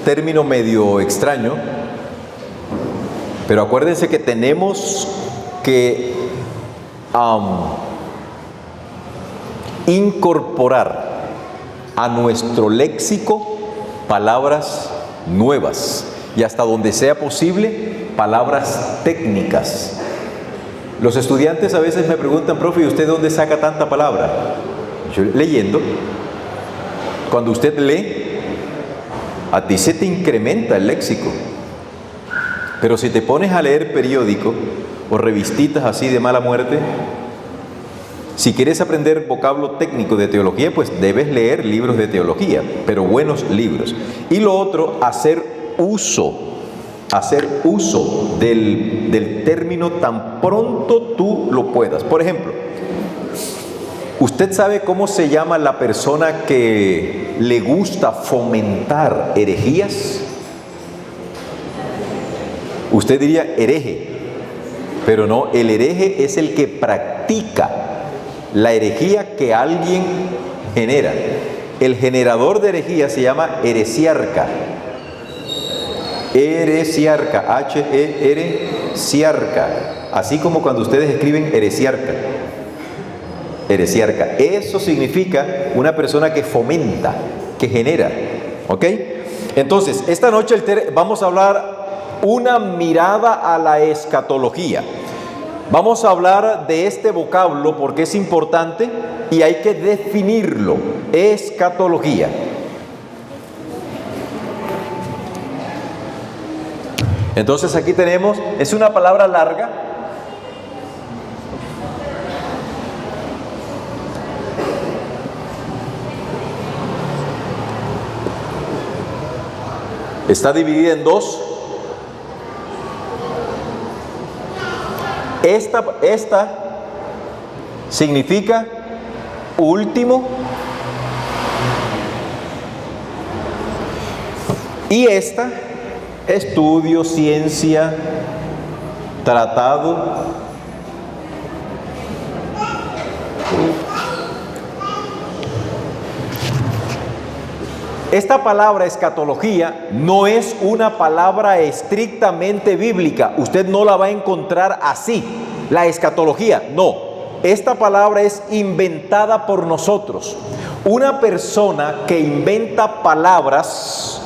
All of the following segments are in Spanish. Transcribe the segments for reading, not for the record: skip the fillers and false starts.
término medio extraño, pero acuérdense que tenemos que incorporar a nuestro léxico palabras nuevas y hasta donde sea posible palabras técnicas. Los estudiantes a veces me preguntan: profe, ¿y usted de dónde saca tanta palabra? Yo, leyendo. Cuando usted lee, a ti se te incrementa el léxico. Pero si te pones a leer periódico o revistitas así de mala muerte, si quieres aprender vocablo técnico de teología, pues debes leer libros de teología, pero buenos libros. Y lo otro, hacer uso del término tan pronto tú lo puedas. Por ejemplo, ¿usted sabe cómo se llama la persona que le gusta fomentar herejías? Usted diría hereje, pero no, el hereje es el que practica la herejía que alguien genera. El generador de herejía se llama heresiarca. Heresiarca, H-E-R-siarca. Así como cuando ustedes escriben heresiarca. Heresiarca. Eso significa una persona que fomenta, que genera. ¿Ok? Entonces, esta noche vamos a hablar una mirada a la escatología. Vamos a hablar de este vocablo porque es importante y hay que definirlo. Escatología. Entonces aquí tenemos, es una palabra larga. Está dividida en dos. Esta significa último y esta estudio, ciencia, tratado. Esta palabra escatología no es una palabra estrictamente bíblica. Usted no la va a encontrar así. La escatología, no. Esta palabra es inventada por nosotros. Una persona que inventa palabras,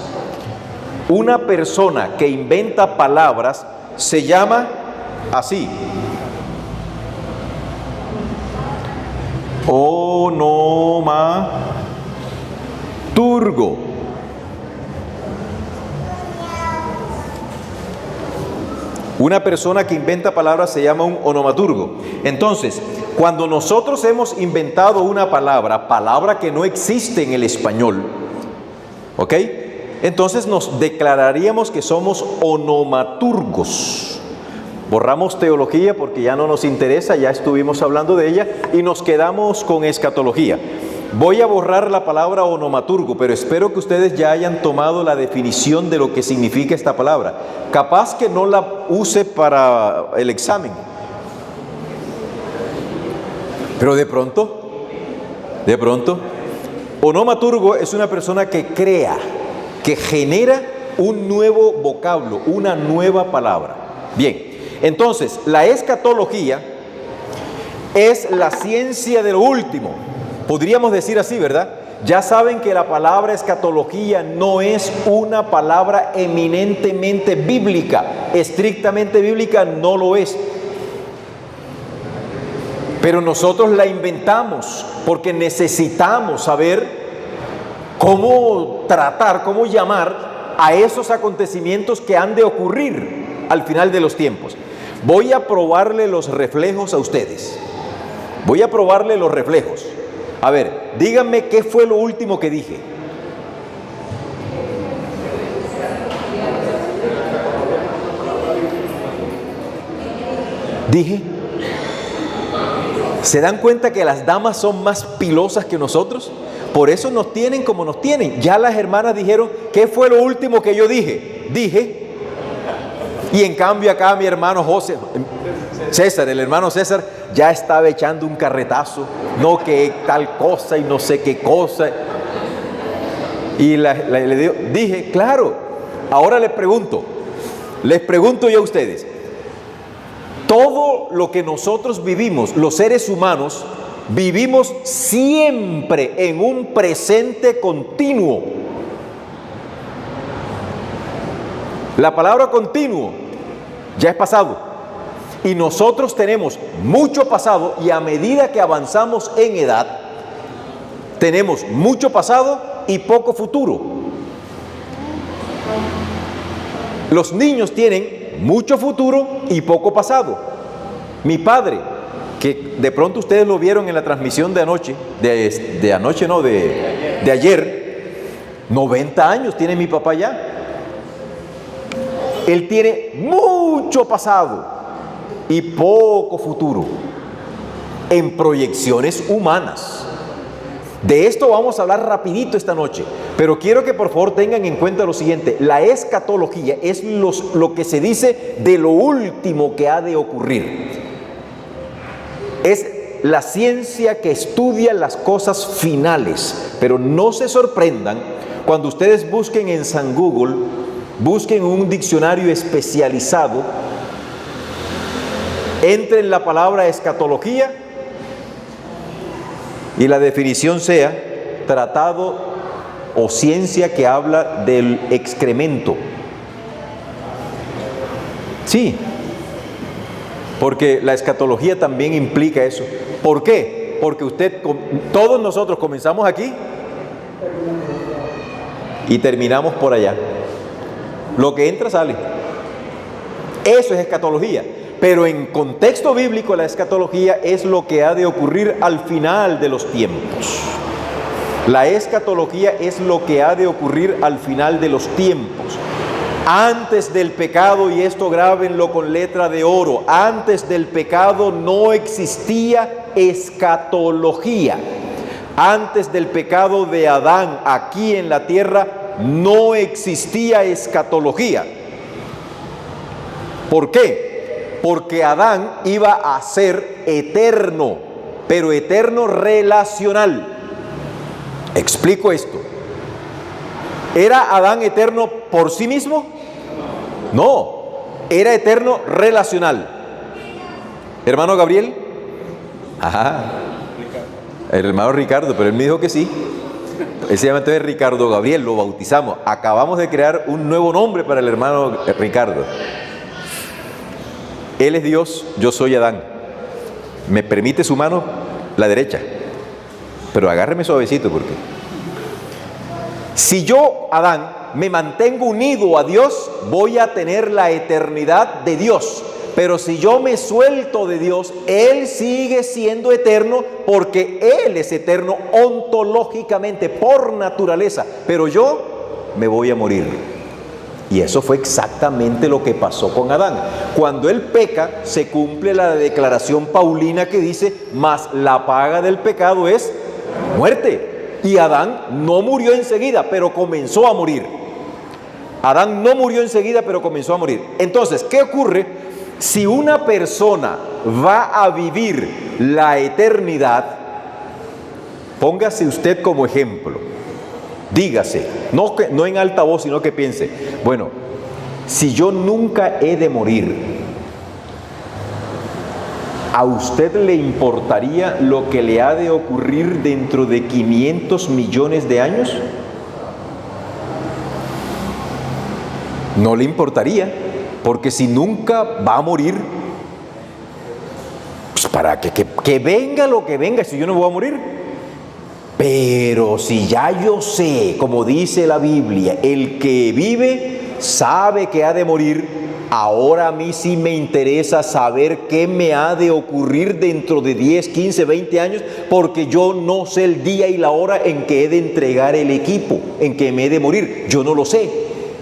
se llama así: onomaturgo. Una persona que inventa palabras se llama un onomaturgo. Entonces, cuando nosotros hemos inventado una palabra que no existe en el español, ¿ok? Entonces nos declararíamos que somos onomaturgos. Borramos teología porque ya no nos interesa, ya estuvimos hablando de ella y nos quedamos con escatología. Voy a borrar la palabra onomaturgo, pero espero que ustedes ya hayan tomado la definición de lo que significa esta palabra. Capaz que no la use para el examen, pero de pronto, onomaturgo es una persona que crea, que genera un nuevo vocablo, una nueva palabra. Bien, entonces la escatología es la ciencia de lo último. Podríamos decir así, ¿verdad? Ya saben que la palabra escatología no es una palabra eminentemente bíblica, estrictamente bíblica no lo es. Pero nosotros la inventamos porque necesitamos saber cómo tratar, cómo llamar a esos acontecimientos que han de ocurrir al final de los tiempos. Voy a probarle los reflejos a ustedes. A ver, díganme qué fue lo último que dije. ¿Se dan cuenta que las damas son más pilosas que nosotros? Por eso nos tienen como nos tienen. Ya las hermanas dijeron, ¿qué fue lo último que yo dije? Y en cambio acá mi hermano César, el hermano César, ya estaba echando un carretazo, no que tal cosa y no sé qué cosa. Y le dije, claro, Ahora les pregunto yo a ustedes, todo lo que nosotros vivimos, los seres humanos, vivimos siempre en un presente continuo. La palabra continuo ya es pasado. Y nosotros tenemos mucho pasado y a medida que avanzamos en edad, tenemos mucho pasado y poco futuro. Los niños tienen mucho futuro y poco pasado. Mi padre, que de pronto ustedes lo vieron en la transmisión de anoche, de ayer, 90 años tiene mi papá ya. Él tiene mucho pasado y poco futuro en proyecciones humanas. De esto vamos a hablar rapidito esta noche, pero quiero que por favor tengan en cuenta lo siguiente: la escatología es lo que se dice de lo último que ha de ocurrir. Es la ciencia que estudia las cosas finales, pero no se sorprendan cuando ustedes busquen en San Google, busquen un diccionario especializado, entren la palabra escatología y la definición sea tratado o ciencia que habla del excremento. Sí, porque la escatología también implica eso. ¿Por qué? Porque todos nosotros comenzamos aquí y terminamos por allá. Lo que entra sale. Eso es escatología. Pero en contexto bíblico, la escatología es lo que ha de ocurrir al final de los tiempos. La escatología es lo que ha de ocurrir al final de los tiempos. Antes del pecado, y esto grábenlo con letra de oro, antes del pecado no existía escatología. Antes del pecado de Adán aquí en la tierra no existía escatología. ¿Por qué? Porque Adán iba a ser eterno, pero eterno relacional. Explico esto. ¿Era Adán eterno por sí mismo? No, era eterno relacional. ¿Hermano Gabriel? Ajá. El hermano Ricardo, pero él me dijo que sí. Él se llama entonces Ricardo Gabriel, lo bautizamos. Acabamos de crear un nuevo nombre para el hermano Ricardo. Él es Dios, yo soy Adán. Me permite su mano, la derecha. Pero agárreme suavecito porque... Si yo, Adán, me mantengo unido a Dios, voy a tener la eternidad de Dios. Pero si yo me suelto de Dios, Él sigue siendo eterno porque Él es eterno ontológicamente, por naturaleza. Pero yo me voy a morir. Y eso fue exactamente lo que pasó con Adán. Cuando él peca, se cumple la declaración paulina que dice: mas la paga del pecado es muerte. Y Adán no murió enseguida, pero comenzó a morir. Adán no murió enseguida, pero comenzó a morir. Entonces, ¿qué ocurre si una persona va a vivir la eternidad? Póngase usted como ejemplo. Dígase, no en alta voz, sino que piense: bueno, si yo nunca he de morir, ¿a usted le importaría lo que le ha de ocurrir dentro de 500 millones de años? No le importaría, porque si nunca va a morir, pues para que venga lo que venga, si yo no voy a morir. Pero si ya yo sé, como dice la Biblia, el que vive sabe que ha de morir, ahora a mí sí me interesa saber qué me ha de ocurrir dentro de 10, 15, 20 años, porque yo no sé el día y la hora en que he de entregar el equipo, en que me he de morir. Yo no lo sé.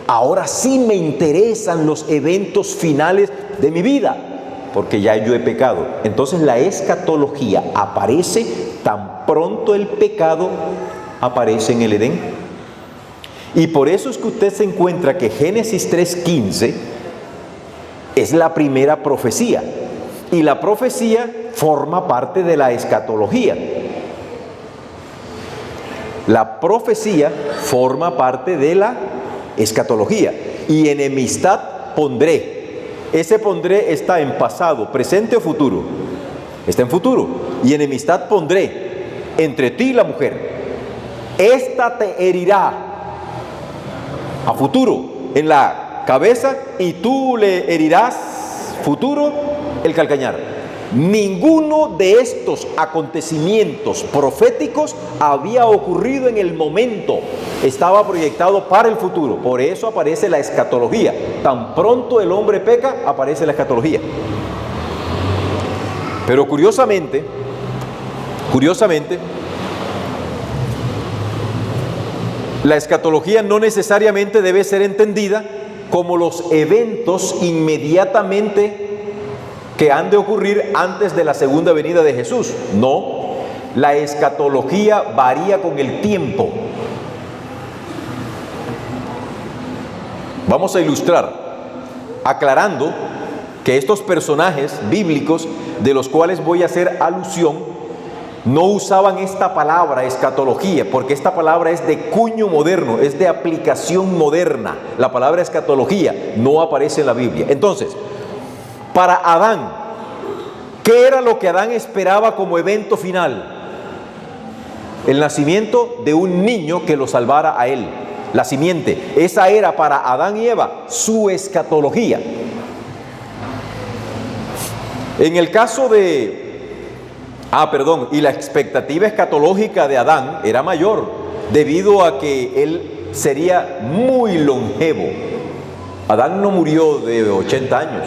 Ahora sí me interesan los eventos finales de mi vida, porque ya yo he pecado. Entonces la escatología aparece tan pronto el pecado aparece en el Edén. Y por eso es que usted se encuentra que Génesis 3:15 es la primera profecía. Y la profecía forma parte de la escatología. La profecía forma parte de la escatología. Y enemistad pondré. Ese pondré está en pasado, presente o futuro. Está en futuro. Y enemistad pondré entre ti y la mujer. Esta te herirá a futuro en la cabeza y tú le herirás futuro el calcañar. Ninguno de estos acontecimientos proféticos había ocurrido en el momento, estaba proyectado para el futuro. Por eso aparece la escatología. Tan pronto el hombre peca, aparece la escatología. Pero curiosamente, la escatología no necesariamente debe ser entendida como los eventos inmediatamente que han de ocurrir antes de la segunda venida de Jesús. No, la escatología varía con el tiempo. Vamos a ilustrar, aclarando que estos personajes bíblicos de los cuales voy a hacer alusión no usaban esta palabra escatología, porque esta palabra es de cuño moderno, es de aplicación moderna. La palabra escatología no aparece en la Biblia. Entonces, para Adán, ¿qué era lo que Adán esperaba como evento final? El nacimiento de un niño que lo salvara a él. La simiente. Esa era para Adán y Eva su escatología. En el caso de... y la expectativa escatológica de Adán era mayor, debido a que él sería muy longevo. Adán no murió de 80 años,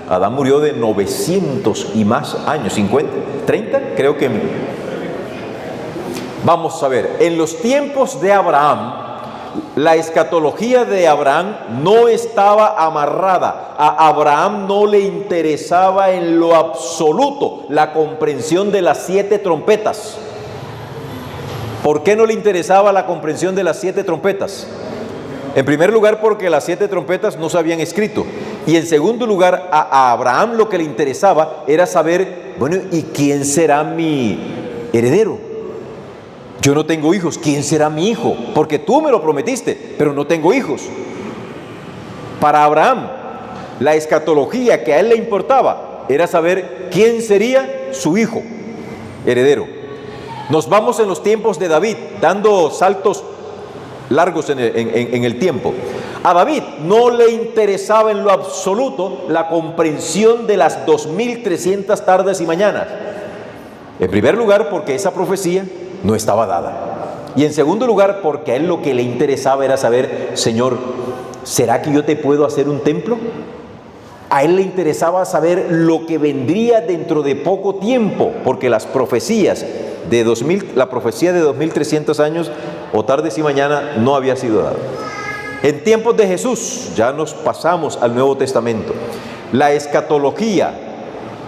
Adán murió de 900 y más años, 50, 30, creo que... Vamos a ver, en los tiempos de Abraham, la escatología de Abraham no estaba amarrada. A Abraham no le interesaba en lo absoluto la comprensión de las 7 trompetas. ¿Por qué no le interesaba la comprensión de las 7 trompetas? En primer lugar, porque las 7 trompetas no se habían escrito. Y en segundo lugar, a Abraham lo que le interesaba era saber, bueno, ¿y quién será mi heredero? Yo no tengo hijos, ¿quién será mi hijo? Porque tú me lo prometiste, pero no tengo hijos. Para Abraham, la escatología que a él le importaba era saber quién sería su hijo heredero. Nos vamos en los tiempos de David, dando saltos largos en el tiempo. A David no le interesaba en lo absoluto la comprensión de las 2300 tardes y mañanas. En primer lugar, porque esa profecía no estaba dada. Y en segundo lugar, porque a él lo que le interesaba era saber, Señor, ¿será que yo te puedo hacer un templo? A él le interesaba saber lo que vendría dentro de poco tiempo, porque las profecías de la profecía de 2300 años o tardes y mañana no había sido dada. En tiempos de Jesús, ya nos pasamos al Nuevo Testamento, la escatología,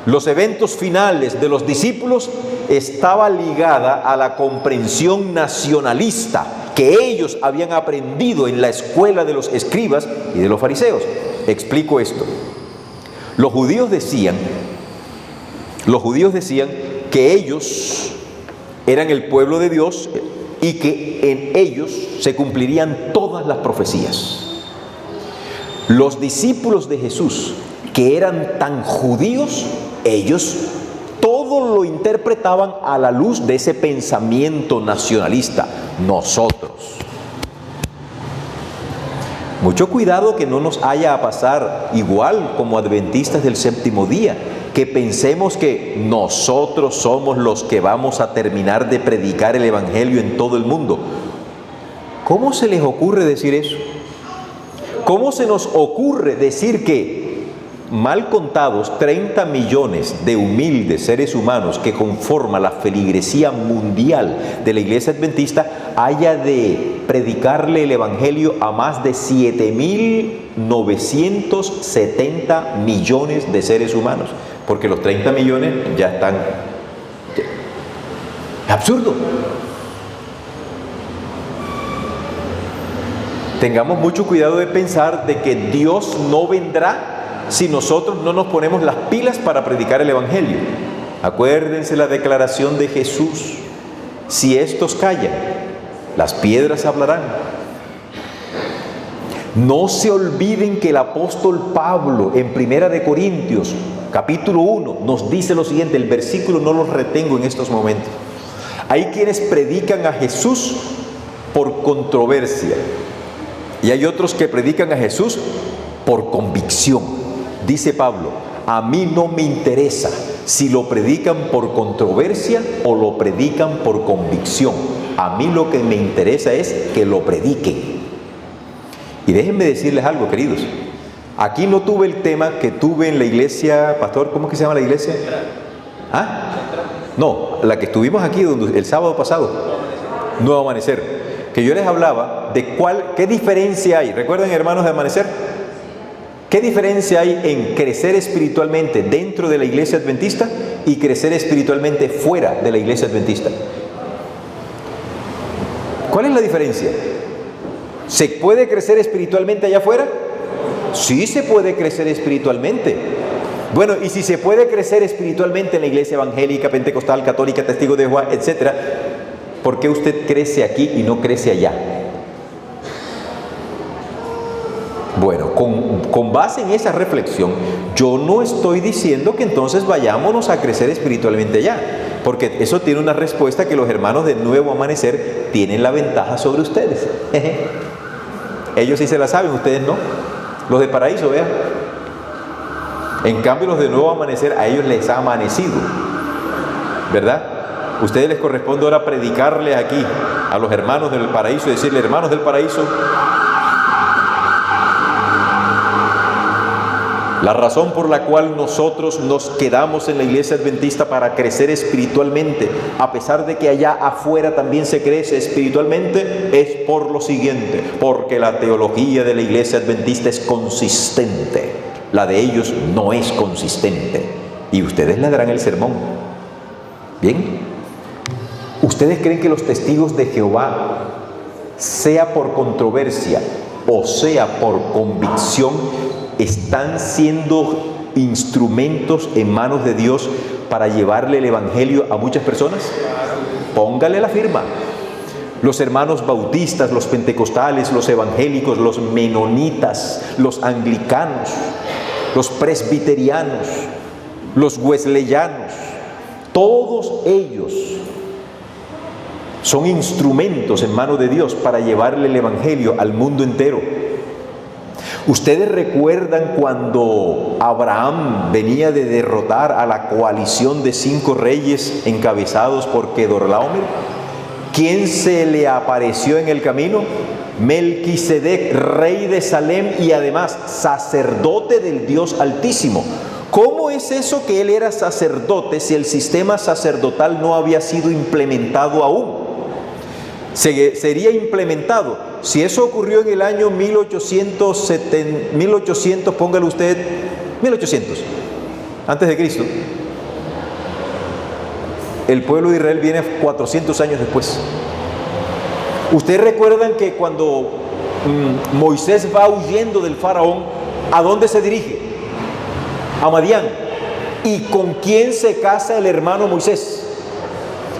los eventos finales de los discípulos estaba ligada a la comprensión nacionalista que ellos habían aprendido en la escuela de los escribas y de los fariseos. Explico esto. Los judíos decían que ellos eran el pueblo de Dios y que en ellos se cumplirían todas las profecías. Los discípulos de Jesús, que eran tan judíos, ellos todo lo interpretaban a la luz de ese pensamiento nacionalista. Nosotros. Mucho cuidado que no nos haya a pasar igual como adventistas del séptimo día, que pensemos que nosotros somos los que vamos a terminar de predicar el evangelio en todo el mundo. ¿Cómo se les ocurre decir eso? ¿Cómo se nos ocurre decir que mal contados 30 millones de humildes seres humanos que conforman la feligresía mundial de la iglesia adventista haya de predicarle el evangelio a más de 7.970 millones de seres humanos? Porque los 30 millones ya están... Es absurdo. Tengamos mucho cuidado de pensar de que Dios no vendrá si nosotros no nos ponemos las pilas para predicar el evangelio. Acuérdense la declaración de Jesús: si estos callan, las piedras hablarán. No se olviden que el apóstol Pablo en Primera de Corintios, capítulo 1, nos dice lo siguiente, el versículo no lo retengo en estos momentos. Hay quienes predican a Jesús por controversia y hay otros que predican a Jesús por convicción. Dice Pablo, a mí no me interesa si lo predican por controversia o lo predican por convicción. A mí lo que me interesa es que lo prediquen. Y déjenme decirles algo, queridos. Aquí no tuve el tema que tuve en la iglesia, pastor, ¿cómo es que se llama la iglesia? ¿Ah? No, la que estuvimos aquí el sábado pasado, Nuevo Amanecer, que yo les hablaba de qué diferencia hay. ¿Recuerdan, hermanos de Amanecer? ¿Qué diferencia hay en crecer espiritualmente dentro de la iglesia adventista y crecer espiritualmente fuera de la iglesia adventista? ¿Cuál es la diferencia? ¿Se puede crecer espiritualmente allá afuera? Sí se puede crecer espiritualmente. Bueno, y si se puede crecer espiritualmente en la iglesia evangélica, pentecostal, católica, testigo de Jehová, etcétera, ¿por qué usted crece aquí y no crece allá? Bueno, con base en esa reflexión, yo no estoy diciendo que entonces vayámonos a crecer espiritualmente allá, porque eso tiene una respuesta que los hermanos de Nuevo Amanecer tienen la ventaja sobre ustedes. Ellos sí se la saben, ustedes no. Los de Paraíso, vean. En cambio, los de Nuevo Amanecer, a ellos les ha amanecido, ¿verdad? Ustedes les corresponde ahora predicarles aquí a los hermanos del Paraíso y decirle, hermanos del Paraíso, la razón por la cual nosotros nos quedamos en la iglesia adventista para crecer espiritualmente, a pesar de que allá afuera también se crece espiritualmente, es por lo siguiente, porque la teología de la iglesia adventista es consistente. La de ellos no es consistente. Y ustedes le darán el sermón. ¿Bien? ¿Ustedes creen que los testigos de Jehová, sea por controversia o sea por convicción, están siendo instrumentos en manos de Dios para llevarle el evangelio a muchas personas? Póngale la firma. Los hermanos bautistas, los pentecostales, los evangélicos, los menonitas, los anglicanos, los presbiterianos, los wesleyanos, todos ellos son instrumentos en manos de Dios para llevarle el evangelio al mundo entero. ¿Ustedes recuerdan cuando Abraham venía de derrotar a la coalición de 5 reyes encabezados por Kedorlaomer? ¿Quién se le apareció en el camino? Melquisedec, rey de Salem y además sacerdote del Dios Altísimo. ¿Cómo es eso que él era sacerdote si el sistema sacerdotal no había sido implementado aún? Sería implementado. Si eso ocurrió en el año 1800, póngale usted, 1800, antes de Cristo. El pueblo de Israel viene 400 años después. Ustedes recuerdan que cuando Moisés va huyendo del faraón, ¿a dónde se dirige? A Madián. ¿Y con quién se casa el hermano Moisés?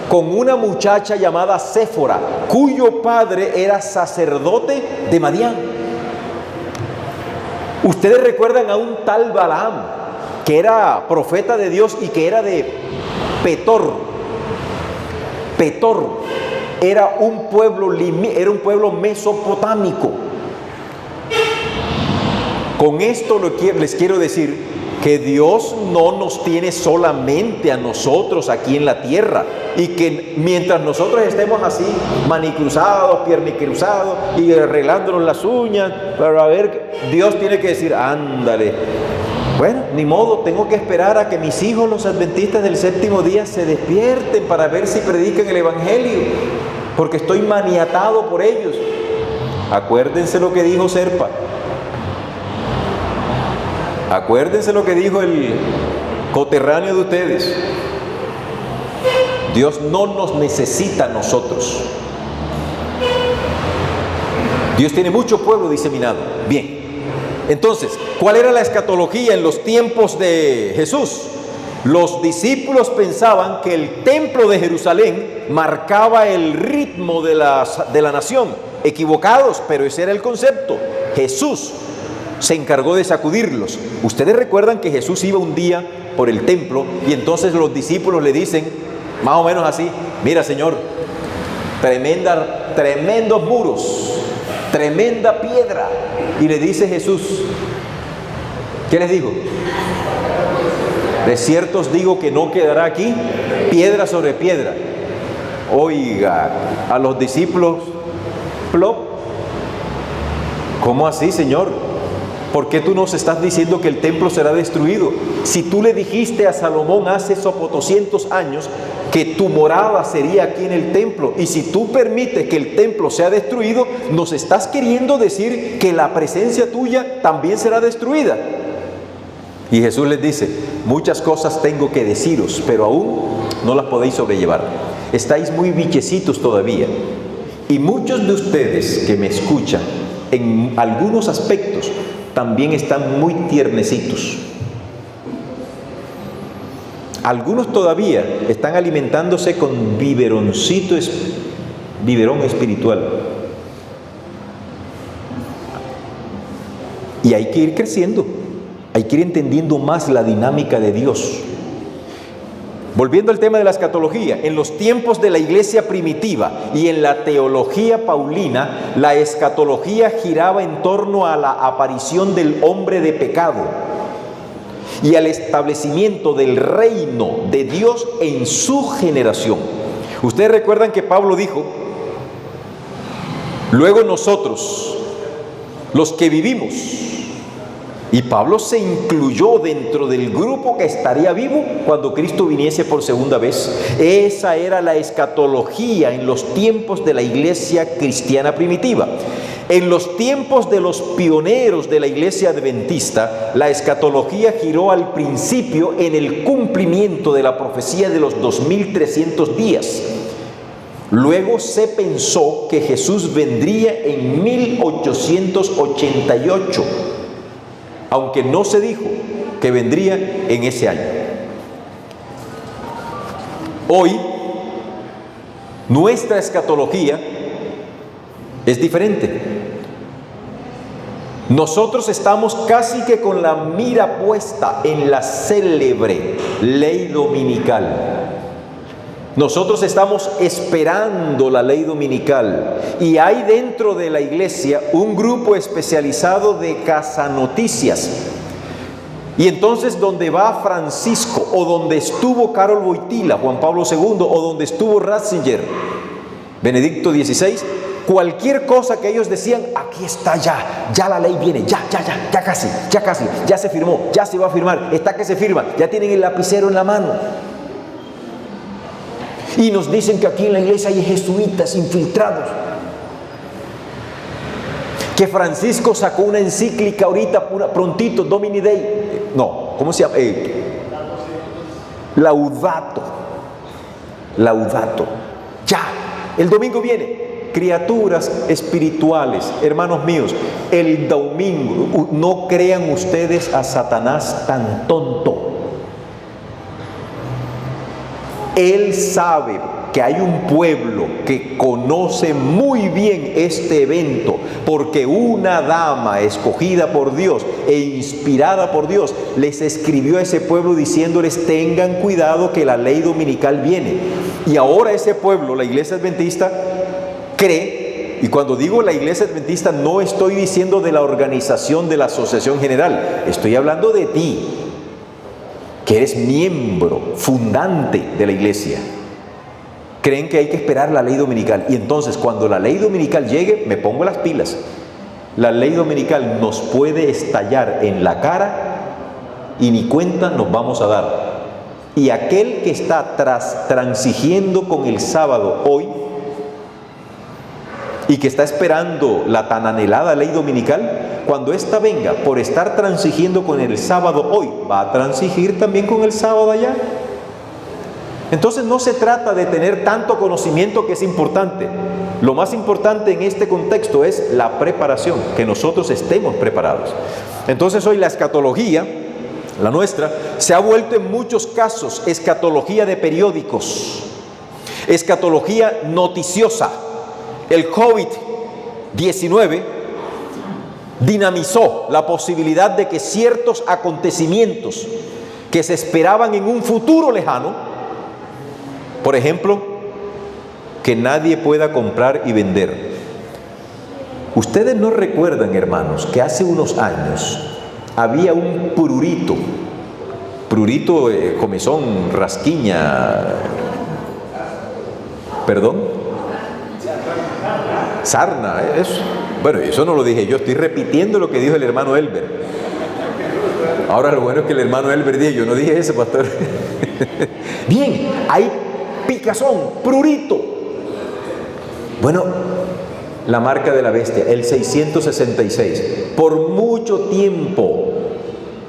Con una muchacha llamada Séfora, cuyo padre era sacerdote de Madián. Ustedes recuerdan a un tal Balaam, que era profeta de Dios y que era de Petor. Petor era un pueblo mesopotámico. Con esto les quiero decir que Dios no nos tiene solamente a nosotros aquí en la tierra, y que mientras nosotros estemos así, manicruzados, piernicruzados y arreglándonos las uñas para ver, Dios tiene que decir, ándale, bueno, ni modo, tengo que esperar a que mis hijos, los adventistas del séptimo día, se despierten para ver si predican el evangelio, porque estoy maniatado por ellos. Acuérdense lo que dijo Serpa. Acuérdense lo que dijo el coterráneo de ustedes. Dios no nos necesita a nosotros. Dios tiene mucho pueblo diseminado. Bien. Entonces, ¿cuál era la escatología en los tiempos de Jesús? Los discípulos pensaban que el templo de Jerusalén marcaba el ritmo de la nación. Equivocados, pero ese era el concepto. Jesús se encargó de sacudirlos. Ustedes recuerdan que Jesús iba un día por el templo y entonces los discípulos le dicen, más o menos así, mira Señor, tremendos muros, tremenda piedra. Y le dice Jesús, ¿qué les dijo? De cierto os digo que no quedará aquí piedra sobre piedra. Oiga, a los discípulos, plop. ¿Cómo así, Señor? ¿Por qué tú nos estás diciendo que el templo será destruido? Si tú le dijiste a Salomón hace 200 años que tu morada sería aquí en el templo, y si tú permites que el templo sea destruido, nos estás queriendo decir que la presencia tuya también será destruida. Y Jesús les dice, muchas cosas tengo que deciros, pero aún no las podéis sobrellevar. Estáis muy bichecitos todavía. Y muchos de ustedes que me escuchan, en algunos aspectos, también están muy tiernecitos. Algunos todavía están alimentándose con biberón espiritual. Y hay que ir creciendo, hay que ir entendiendo más la dinámica de Dios. Volviendo al tema de la escatología, en los tiempos de la iglesia primitiva y en la teología paulina, la escatología giraba en torno a la aparición del hombre de pecado y al establecimiento del reino de Dios en su generación. Ustedes recuerdan que Pablo dijo, luego nosotros, los que vivimos, y Pablo se incluyó dentro del grupo que estaría vivo cuando Cristo viniese por segunda vez. Esa era la escatología en los tiempos de la iglesia cristiana primitiva. En los tiempos de los pioneros de la iglesia adventista, la escatología giró al principio en el cumplimiento de la profecía de los 2300 días. Luego se pensó que Jesús vendría en 1888. Aunque no se dijo que vendría en ese año. Hoy, nuestra escatología es diferente. Nosotros estamos casi que con la mira puesta en la célebre ley dominical. Nosotros estamos esperando la ley dominical, y hay dentro de la iglesia un grupo especializado de cazanoticias. Y entonces donde va Francisco, o donde estuvo Karol Wojtyla, Juan Pablo II, o donde estuvo Ratzinger, Benedicto XVI, cualquier cosa que ellos decían, aquí está ya la ley viene, ya casi, ya se firmó, ya se va a firmar, está que se firma, ya tienen el lapicero en la mano. Y nos dicen que aquí en la iglesia hay jesuitas infiltrados. Que Francisco sacó una encíclica ahorita, prontito, Domini Dei. No, ¿cómo se llama? Laudato. Ya, el domingo viene. Criaturas espirituales, hermanos míos, el domingo, no crean ustedes a Satanás tan tonto. Él sabe que hay un pueblo que conoce muy bien este evento, porque una dama escogida por Dios e inspirada por Dios les escribió a ese pueblo diciéndoles, tengan cuidado que la ley dominical viene. Y ahora ese pueblo, la iglesia adventista, cree, y cuando digo la iglesia adventista no estoy diciendo de la organización de la asociación general, estoy hablando de ti, que eres miembro fundante de la iglesia. Creen que hay que esperar la ley dominical, y entonces cuando la ley dominical llegue, me pongo las pilas. La ley dominical nos puede estallar en la cara y ni cuenta nos vamos a dar. Y aquel que está transigiendo con el sábado hoy y que está esperando la tan anhelada ley dominical, cuando ésta venga, por estar transigiendo con el sábado hoy, va a transigir también con el sábado allá. Entonces no se trata de tener tanto conocimiento, que es importante. Lo más importante en este contexto es la preparación, que nosotros estemos preparados. Entonces hoy la escatología, la nuestra, se ha vuelto en muchos casos escatología de periódicos, escatología noticiosa. El COVID-19 dinamizó la posibilidad de que ciertos acontecimientos que se esperaban en un futuro lejano, por ejemplo, que nadie pueda comprar y vender. Ustedes no recuerdan, hermanos, que hace unos años había un prurito, comezón, rasquiña, sarna, eso. Bueno, eso no lo dije yo, estoy repitiendo lo que dijo el hermano Elber. Ahora lo bueno es que el hermano Elber dijo, yo no dije eso, pastor. Bien, hay picazón, prurito. Bueno, la marca de la bestia, el 666. Por mucho tiempo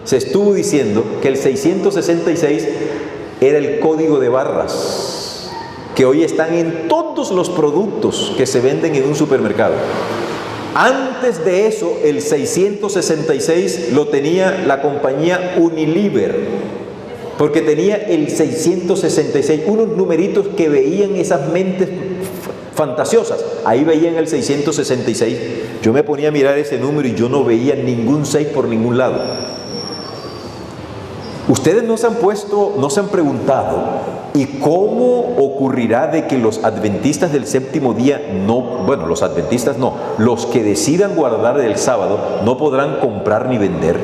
se estuvo diciendo que el 666 era el código de barras, que hoy están en todos los productos que se venden en un supermercado. Antes de eso, el 666 lo tenía la compañía Unilever, porque tenía el 666, unos numeritos que veían esas mentes fantasiosas. Ahí veían el 666. Yo me ponía a mirar ese número y yo no veía ningún 6 por ningún lado. Ustedes no se han preguntado, ¿y cómo ocurrirá de que los adventistas del séptimo día los que decidan guardar el sábado no podrán comprar ni vender?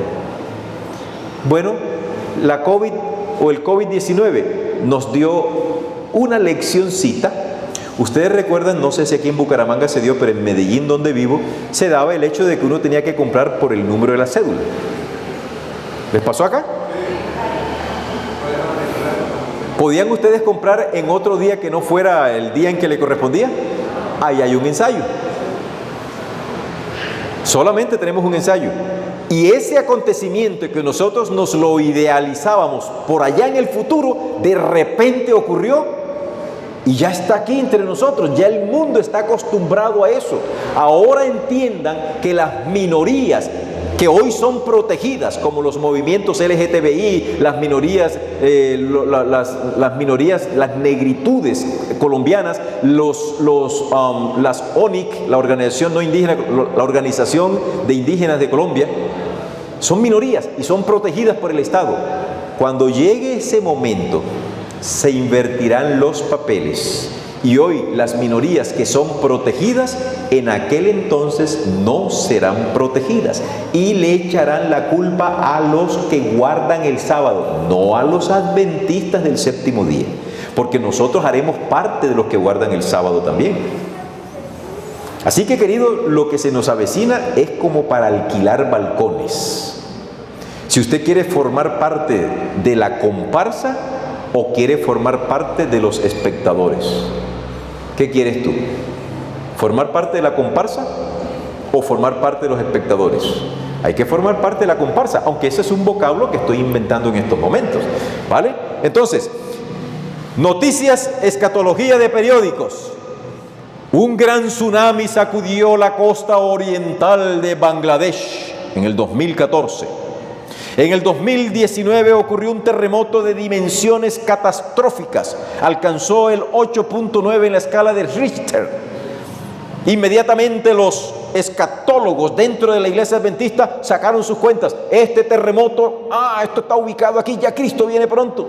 Bueno, la COVID o el COVID-19 nos dio una leccioncita. Ustedes recuerdan, no sé si aquí en Bucaramanga se dio, pero en Medellín, donde vivo, se daba el hecho de que uno tenía que comprar por el número de la cédula. ¿Les pasó acá? ¿Podían ustedes comprar en otro día que no fuera el día en que le correspondía? Ahí hay un ensayo. Solamente tenemos un ensayo. Y ese acontecimiento que nosotros nos lo idealizábamos por allá en el futuro, de repente ocurrió y ya está aquí entre nosotros. Ya el mundo está acostumbrado a eso. Ahora entiendan que las minorías que hoy son protegidas, como los movimientos LGTBI, las minorías, las negritudes colombianas, las ONIC, la organización no indígena, la Organización de Indígenas de Colombia, son minorías y son protegidas por el Estado. Cuando llegue ese momento, se invertirán los papeles. Y hoy las minorías que son protegidas, en aquel entonces no serán protegidas. Y le echarán la culpa a los que guardan el sábado, no a los adventistas del séptimo día. Porque nosotros haremos parte de los que guardan el sábado también. Así que, querido, lo que se nos avecina es como para alquilar balcones. Si usted quiere formar parte de la comparsa o quiere formar parte de los espectadores, ¿qué quieres tú? ¿Formar parte de la comparsa o formar parte de los espectadores? Hay que formar parte de la comparsa, aunque ese es un vocablo que estoy inventando en estos momentos, ¿vale? Entonces, noticias, escatología de periódicos. Un gran tsunami sacudió la costa oriental de Bangladesh en el 2014. En el 2019 ocurrió un terremoto de dimensiones catastróficas. Alcanzó el 8.9 en la escala de Richter. Inmediatamente los escatólogos dentro de la iglesia adventista sacaron sus cuentas. Este terremoto, esto está ubicado aquí, ya Cristo viene pronto.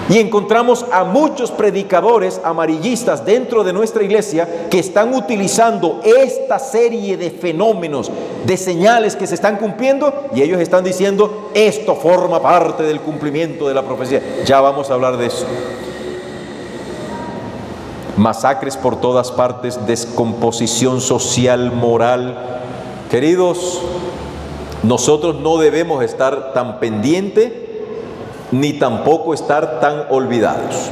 Y encontramos a muchos predicadores amarillistas dentro de nuestra iglesia que están utilizando esta serie de fenómenos, de señales que se están cumpliendo, y ellos están diciendo, esto forma parte del cumplimiento de la profecía. Ya vamos a hablar de eso. Masacres por todas partes, descomposición social, moral. Queridos, nosotros no debemos estar tan pendientes ni tampoco estar tan olvidados.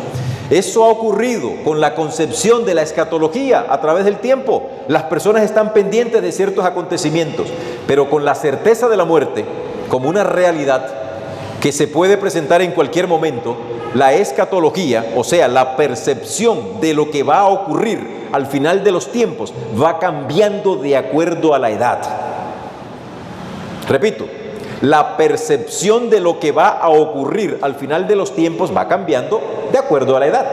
Eso ha ocurrido con la concepción de la escatología a través del tiempo. Las personas están pendientes de ciertos acontecimientos, pero con la certeza de la muerte como una realidad que se puede presentar en cualquier momento, la escatología, o sea, la percepción de lo que va a ocurrir al final de los tiempos, va cambiando de acuerdo a la edad. Repito, la percepción de lo que va a ocurrir al final de los tiempos va cambiando de acuerdo a la edad.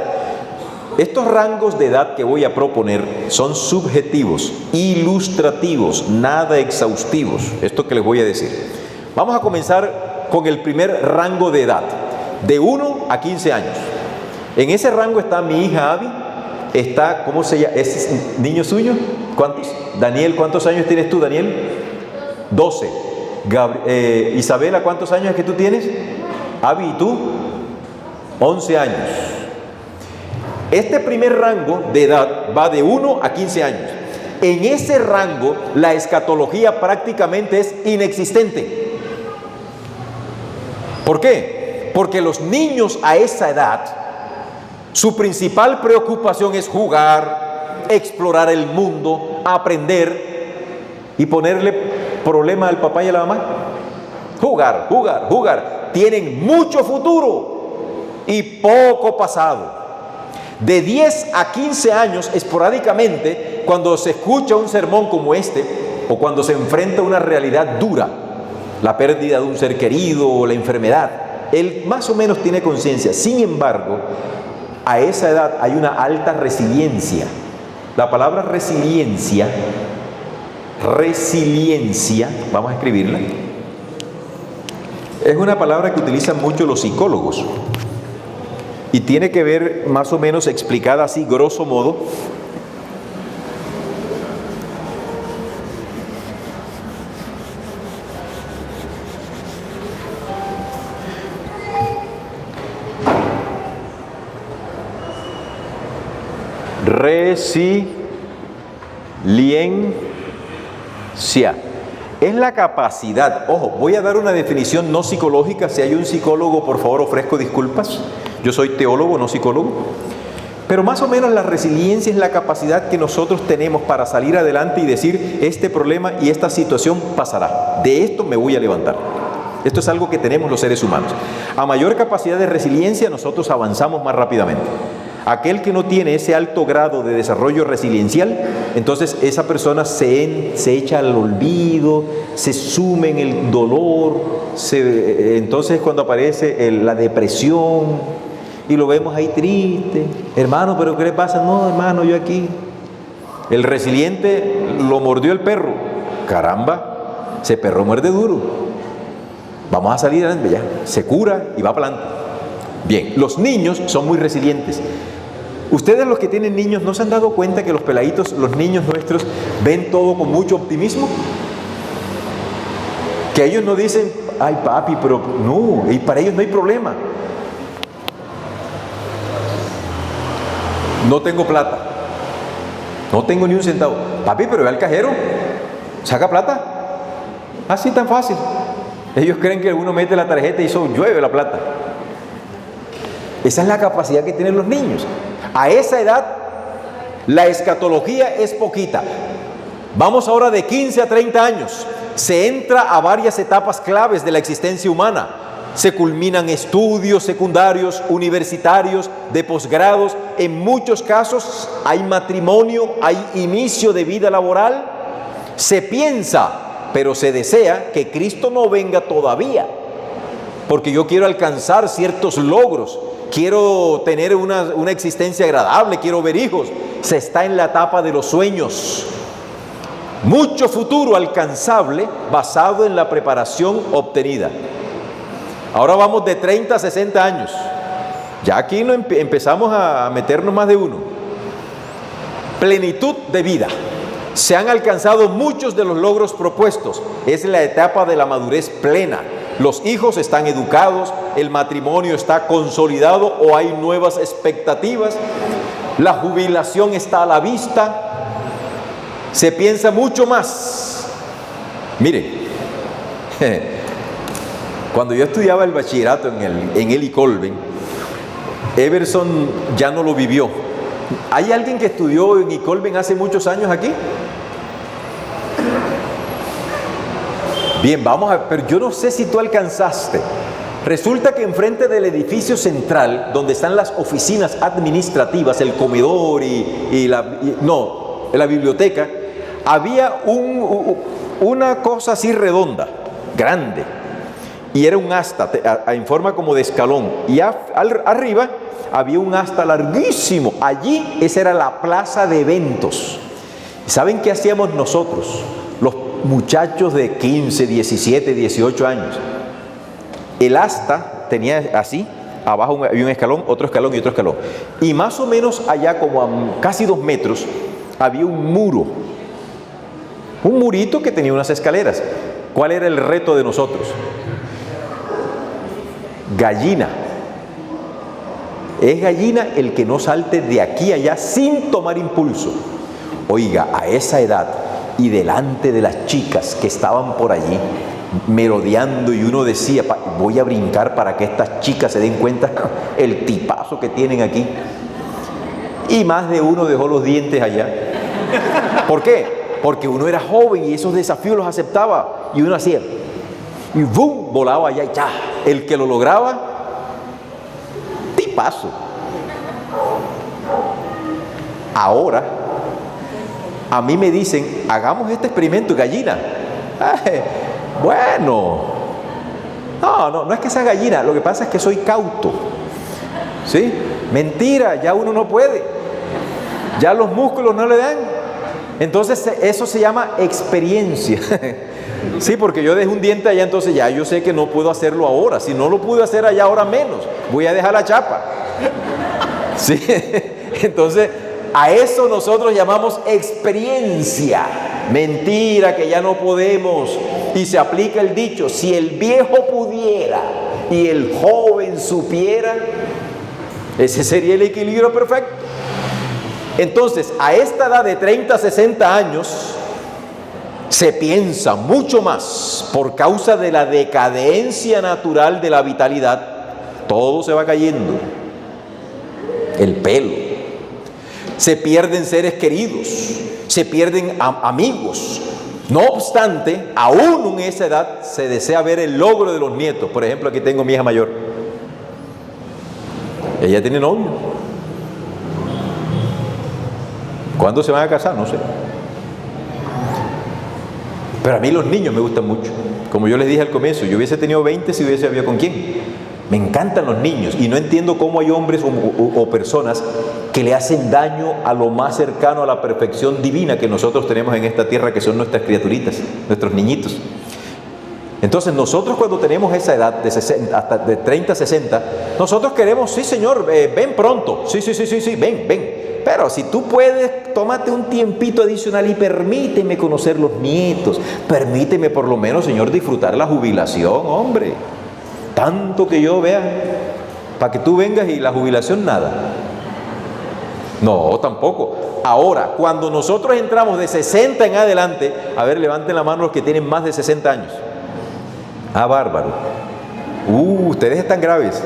Estos rangos de edad que voy a proponer son subjetivos, ilustrativos, nada exhaustivos. Esto que les voy a decir. Vamos a comenzar con el primer rango de edad, de 1 a 15 años. En ese rango está mi hija Abby, está, ¿cómo se llama? ¿Es niño suyo? ¿Cuántos? Daniel, ¿cuántos años tienes tú, Daniel? 12. Isabela, ¿cuántos años es que tú tienes? Abby, ¿y tú? 11 años. Este primer rango de edad va de 1 a 15 años. En ese rango, la escatología prácticamente es inexistente. ¿Por qué? Porque los niños a esa edad, su principal preocupación es jugar, explorar el mundo, aprender y ponerle problema al papá y a la mamá. Jugar, jugar, jugar. Tienen mucho futuro y poco pasado. De 10 a 15 años, esporádicamente, cuando se escucha un sermón como este, o cuando se enfrenta a una realidad dura, la pérdida de un ser querido o la enfermedad, él más o menos tiene conciencia. Sin embargo, a esa edad hay una alta resiliencia. La palabra resiliencia, vamos a escribirla, es una palabra que utilizan mucho los psicólogos. Y tiene que ver más o menos explicada así, grosso modo, resiliencia es la capacidad, ojo, voy a dar una definición no psicológica. Si hay un psicólogo, por favor, ofrezco disculpas. Yo soy teólogo, no psicólogo. Pero más o menos la resiliencia es la capacidad que nosotros tenemos para salir adelante y decir, este problema y esta situación pasará. De esto me voy a levantar. Esto es algo que tenemos los seres humanos. A mayor capacidad de resiliencia, nosotros avanzamos más rápidamente. Aquel que no tiene ese alto grado de desarrollo resiliencial, entonces esa persona se echa al olvido, se sume en el dolor, entonces cuando aparece la depresión y lo vemos ahí triste, hermano, ¿pero qué le pasa? No, hermano, yo aquí. El resiliente lo mordió el perro, caramba, ese perro muerde duro, vamos a salir adelante ya, se cura y va para adelante. Bien, los niños son muy resilientes. Ustedes, los que tienen niños, ¿no se han dado cuenta que los peladitos, los niños nuestros, ven todo con mucho optimismo? Que ellos no dicen, ay papi, pero no, y para ellos no hay problema. No tengo plata, no tengo ni un centavo. Papi, pero ve al cajero, saca plata. Así tan fácil. Ellos creen que uno mete la tarjeta y eso llueve la plata. Esa es la capacidad que tienen los niños. A esa edad, la escatología es poquita. Vamos ahora de 15 a 30 años. Se entra a varias etapas claves de la existencia humana. Se culminan estudios secundarios, universitarios, de posgrados. En muchos casos hay matrimonio, hay inicio de vida laboral. Se piensa, pero se desea que Cristo no venga todavía, porque yo quiero alcanzar ciertos logros. Quiero tener una existencia agradable, quiero ver hijos. Se está en la etapa de los sueños. Mucho futuro alcanzable basado en la preparación obtenida. Ahora vamos de 30 a 60 años. Ya aquí no empezamos a meternos más de uno. Plenitud de vida. Se han alcanzado muchos de los logros propuestos. Es la etapa de la madurez plena. Los hijos están educados, el matrimonio está consolidado o hay nuevas expectativas, la jubilación está a la vista, se piensa mucho más. Mire, cuando yo estudiaba el bachillerato en el Icolben, Everson ya no lo vivió. ¿Hay alguien que estudió en Icolben hace muchos años aquí? Bien, vamos a ver, pero yo no sé si tú alcanzaste. Resulta que enfrente del edificio central, donde están las oficinas administrativas, el comedor y la biblioteca, había una cosa así redonda, grande, y era un asta en forma como de escalón, y arriba había un asta larguísimo. Allí, esa era la plaza de eventos. ¿Saben qué hacíamos nosotros? Los muchachos de 15, 17, 18 años. El asta tenía así, abajo había un escalón, otro escalón y otro escalón. Y más o menos allá, como a casi 2 metros, había un muro. Un murito que tenía unas escaleras. ¿Cuál era el reto de nosotros? Gallina. Es gallina el que no salte de aquí a allá sin tomar impulso. Oiga, a esa edad y delante de las chicas que estaban por allí merodeando, y uno decía, voy a brincar para que estas chicas se den cuenta el tipazo que tienen aquí. Y más de uno dejó los dientes allá. ¿Por qué? Porque uno era joven y esos desafíos los aceptaba. Y uno hacía, y ¡bum!, volaba allá y ya. El que lo lograba, tipazo. Ahora, a mí me dicen, hagamos este experimento, gallina. Ay, bueno, no es que sea gallina, lo que pasa es que soy cauto. ¿Sí? Mentira, ya uno no puede. Ya los músculos no le dan. Entonces eso se llama experiencia. Sí, porque yo dejé un diente allá, entonces ya yo sé que no puedo hacerlo ahora. Si no lo pude hacer allá, ahora menos. Voy a dejar la chapa. Sí, entonces a eso nosotros llamamos experiencia. Mentira, que ya no podemos. Y se aplica el dicho, si el viejo pudiera y el joven supiera, ese sería el equilibrio perfecto. Entonces, a esta edad de 30, 60 años, se piensa mucho más por causa de la decadencia natural de la vitalidad. Todo se va cayendo. El pelo. Se pierden seres queridos. Se pierden amigos. No obstante, aún en esa edad se desea ver el logro de los nietos. Por ejemplo, aquí tengo mi hija mayor. Ella tiene novio. ¿Cuándo se van a casar? No sé. Pero a mí los niños me gustan mucho. Como yo les dije al comienzo, yo hubiese tenido 20 si hubiese sabido con quién. Me encantan los niños y no entiendo cómo hay hombres o personas que le hacen daño a lo más cercano a la perfección divina que nosotros tenemos en esta tierra, que son nuestras criaturitas, nuestros niñitos. Entonces nosotros, cuando tenemos esa edad de 60, hasta de 30, 60, nosotros queremos, sí señor, ven pronto, sí, ven. Pero si tú puedes, tómate un tiempito adicional y permíteme conocer los nietos. Permíteme por lo menos, Señor, disfrutar la jubilación, hombre. Tanto que yo vea, para que tú vengas y la jubilación nada. No, tampoco. Ahora, cuando nosotros entramos de 60 en adelante, a ver, levanten la mano los que tienen más de 60 años. Ah, bárbaro. Ustedes están graves.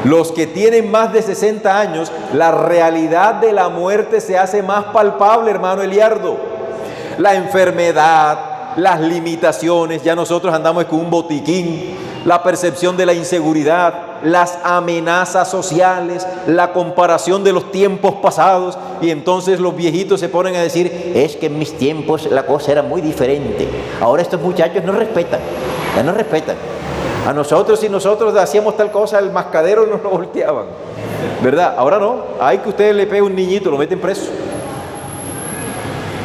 Los que tienen más de 60 años, la realidad de la muerte se hace más palpable, hermano Eliardo. La enfermedad, las limitaciones, ya nosotros andamos con un botiquín, la percepción de la inseguridad, las amenazas sociales, la comparación de los tiempos pasados, y entonces los viejitos se ponen a decir, es que en mis tiempos la cosa era muy diferente. Ahora estos muchachos no respetan, ya no respetan. A nosotros, si nosotros hacíamos tal cosa, el mascadero nos lo volteaban, ¿verdad? Ahora no, hay que usted le pegue a un niñito, lo meten preso.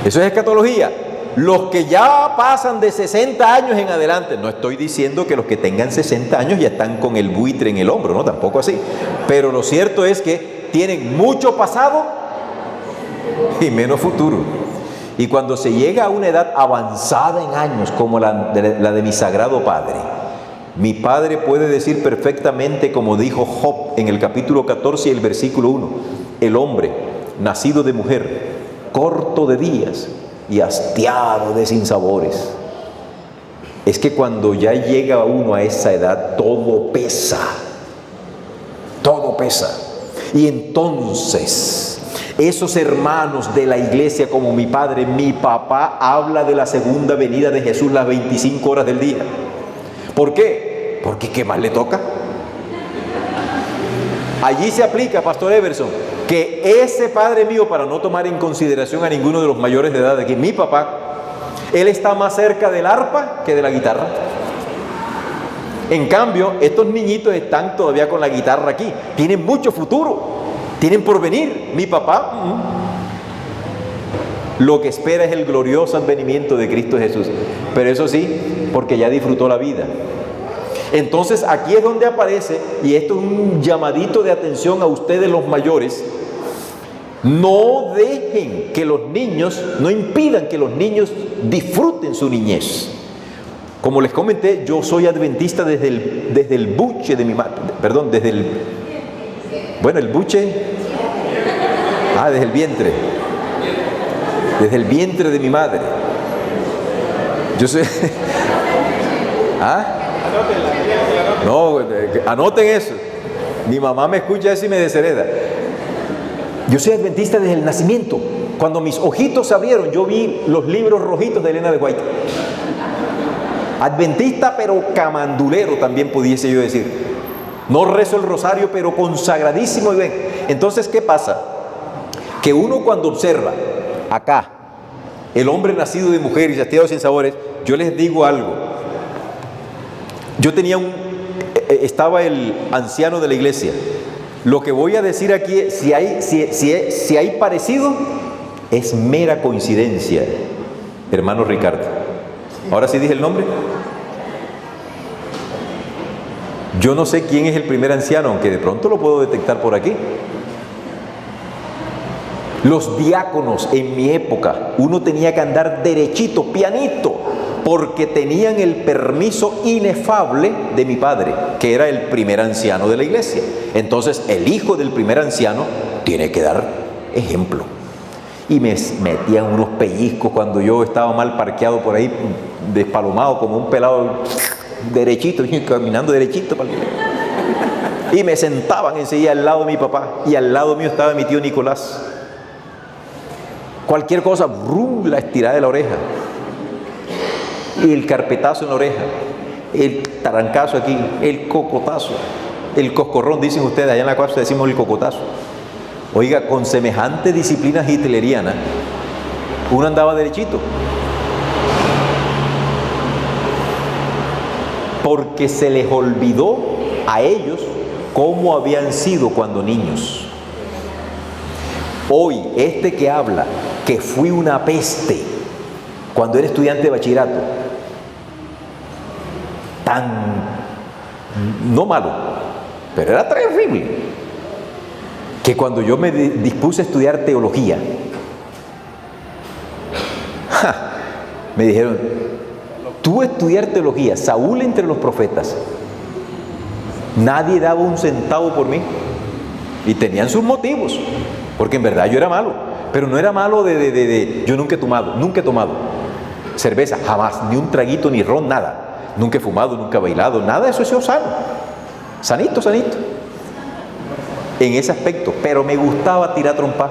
Eso es escatología. Los que ya pasan de 60 años en adelante, no estoy diciendo que los que tengan 60 años ya están con el buitre en el hombro, no, tampoco así. Pero lo cierto es que tienen mucho pasado y menos futuro. Y cuando se llega a una edad avanzada en años, como la de mi sagrado padre, mi padre puede decir perfectamente, como dijo Job en el capítulo 14 y el versículo 1, el hombre nacido de mujer, corto de días y hastiado de sinsabores. Es que cuando ya llega uno a esa edad, todo pesa. Todo pesa. Y entonces, esos hermanos de la iglesia, como mi padre, mi papá, habla de la segunda venida de Jesús las 25 horas del día. ¿Por qué? Porque ¿qué más le toca? Allí se aplica, Pastor Everson, que ese padre mío, para no tomar en consideración a ninguno de los mayores de edad de aquí, mi papá, él está más cerca del arpa que de la guitarra. En cambio, estos niñitos están todavía con la guitarra aquí. Tienen mucho futuro, tienen porvenir. Mi papá lo que espera es el glorioso advenimiento de Cristo Jesús. Pero eso sí, porque ya disfrutó la vida. Entonces aquí es donde aparece, y esto es un llamadito de atención a ustedes los mayores. No dejen que los niños, no impidan que los niños disfruten su niñez. Como les comenté, yo soy adventista desde el buche de mi madre, perdón, desde el buche, desde el vientre de mi madre. Yo soy, no, anoten eso. Mi mamá me escucha eso y me deshereda. Yo soy adventista desde el nacimiento. Cuando mis ojitos se abrieron, yo vi los libros rojitos de Elena de White. Adventista, pero camandulero también pudiese yo decir. No rezo el rosario, pero consagradísimo. Y ven. Entonces, ¿qué pasa? Que uno cuando observa acá el hombre nacido de mujer y saciado sin sabores, yo les digo algo. Yo tenía estaba el anciano de la iglesia. Lo que voy a decir aquí, si hay parecido, es mera coincidencia, hermano Ricardo. Ahora sí dije el nombre. Yo no sé quién es el primer anciano, aunque de pronto lo puedo detectar por aquí. Los diáconos en mi época, uno tenía que andar derechito, pianito, porque tenían el permiso inefable de mi padre, que era el primer anciano de la iglesia. Entonces el hijo del primer anciano tiene que dar ejemplo. Y me metían unos pellizcos cuando yo estaba mal parqueado por ahí, despalomado como un pelado, derechito, caminando derechito para el... Y me sentaban enseguida al lado de mi papá, y al lado mío estaba mi tío Nicolás. Cualquier cosa, ¡brum!, la estirada de la oreja, y el carpetazo en la oreja, el tarancazo aquí, el cocotazo, el coscorrón, dicen ustedes, allá en la costa decimos el cocotazo. Oiga, con semejante disciplina hitleriana, uno andaba derechito. Porque se les olvidó a ellos cómo habían sido cuando niños. Hoy, este que habla, que fui una peste cuando era estudiante de bachillerato, no malo, pero era terrible, que cuando yo me dispuse a estudiar teología, me dijeron, tú estudiar teología, Saúl entre los profetas, nadie daba un centavo por mí, y tenían sus motivos, porque en verdad yo era malo, pero no era malo yo nunca he tomado cerveza, jamás, ni un traguito, ni ron, nada, nunca he fumado, nunca he bailado, nada de eso he sido sano, sanito, en ese aspecto, pero me gustaba tirar trompa,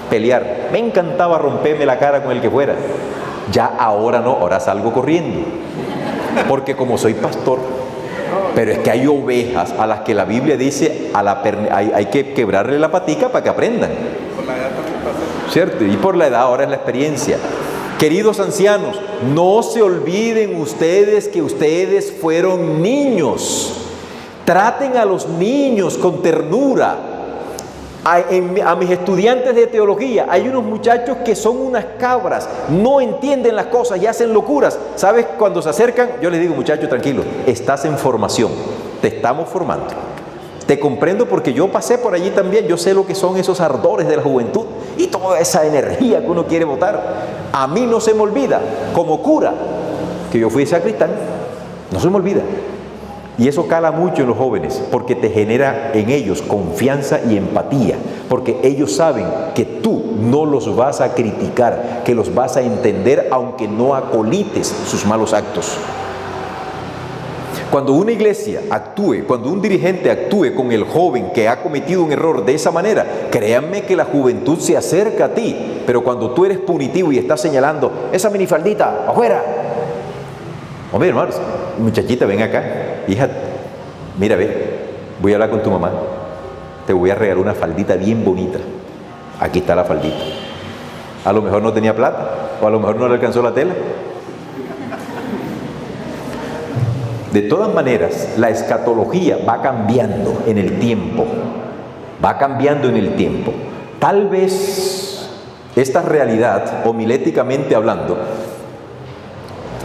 pelear, me encantaba romperme la cara con el que fuera. Ya ahora no, ahora salgo corriendo, porque como soy pastor, pero es que hay ovejas a las que la Biblia dice hay que quebrarle la patica para que aprendan, ¿cierto? Y por la edad ahora es la experiencia. Queridos ancianos, no se olviden ustedes que ustedes fueron niños. Traten a los niños con ternura. A mis estudiantes de teología, hay unos muchachos que son unas cabras, no entienden las cosas y hacen locuras. ¿Sabes? Cuando se acercan, yo les digo, muchacho, tranquilo, estás en formación, te estamos formando. Te comprendo porque yo pasé por allí también, yo sé lo que son esos ardores de la juventud y toda esa energía que uno quiere botar. A mí no se me olvida, como cura, que yo fui sacristán, no se me olvida. Y eso cala mucho en los jóvenes, porque te genera en ellos confianza y empatía, porque ellos saben que tú no los vas a criticar, que los vas a entender aunque no acolites sus malos actos. Cuando una iglesia actúe, cuando un dirigente actúe con el joven que ha cometido un error de esa manera, créanme que la juventud se acerca a ti, pero cuando tú eres punitivo y estás señalando, esa minifaldita, afuera. Hombre, hermanos, muchachita, ven acá, hija, mira, ve, voy a hablar con tu mamá, te voy a regalar una faldita bien bonita, aquí está la faldita. A lo mejor no tenía plata, o a lo mejor no le alcanzó la tela. De todas maneras, la escatología va cambiando en el tiempo. Va cambiando en el tiempo. Tal vez esta realidad, homiléticamente hablando,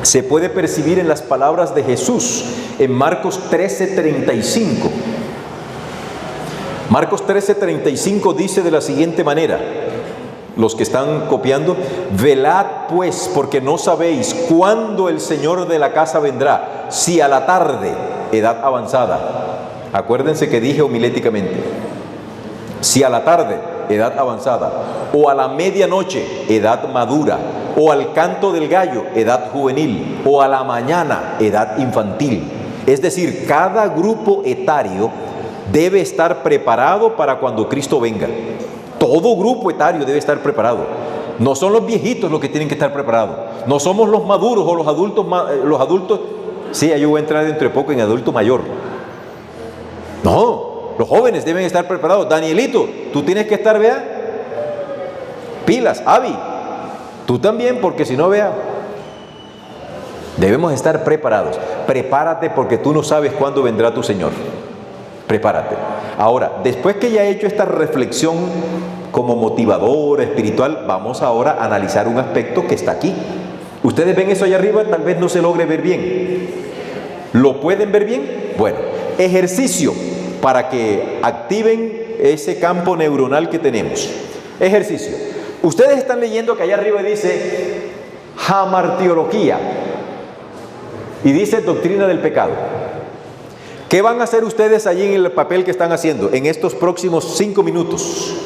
se puede percibir en las palabras de Jesús en Marcos 13:35. Marcos 13:35 dice de la siguiente manera, los que están copiando: velad pues, porque no sabéis cuándo el Señor de la casa vendrá, si a la tarde, edad avanzada. Acuérdense que dije homiléticamente, si a la tarde, edad avanzada, o a la medianoche, edad madura, o al canto del gallo, edad juvenil, o a la mañana, edad infantil. Es decir, cada grupo etario debe estar preparado para cuando Cristo venga. Todo grupo etario debe estar preparado. No son los viejitos los que tienen que estar preparados. No somos los maduros o los adultos. Sí, yo voy a entrar dentro de poco en adulto mayor. No, los jóvenes deben estar preparados. Danielito, tú tienes que estar, vea, pilas. Avi, tú también, porque si no, vea, debemos estar preparados. Prepárate, porque tú no sabes cuándo vendrá tu Señor. Prepárate. Ahora, después que ya he hecho esta reflexión como motivadora, espiritual, vamos ahora a analizar un aspecto que está aquí. Ustedes ven eso allá arriba, tal vez no se logre ver bien. ¿Lo pueden ver bien? Bueno, ejercicio para que activen ese campo neuronal que tenemos. Ejercicio. Ustedes están leyendo que allá arriba dice hamartiología y dice doctrina del pecado. ¿Qué van a hacer ustedes allí en el papel que están haciendo en estos próximos 5 minutos?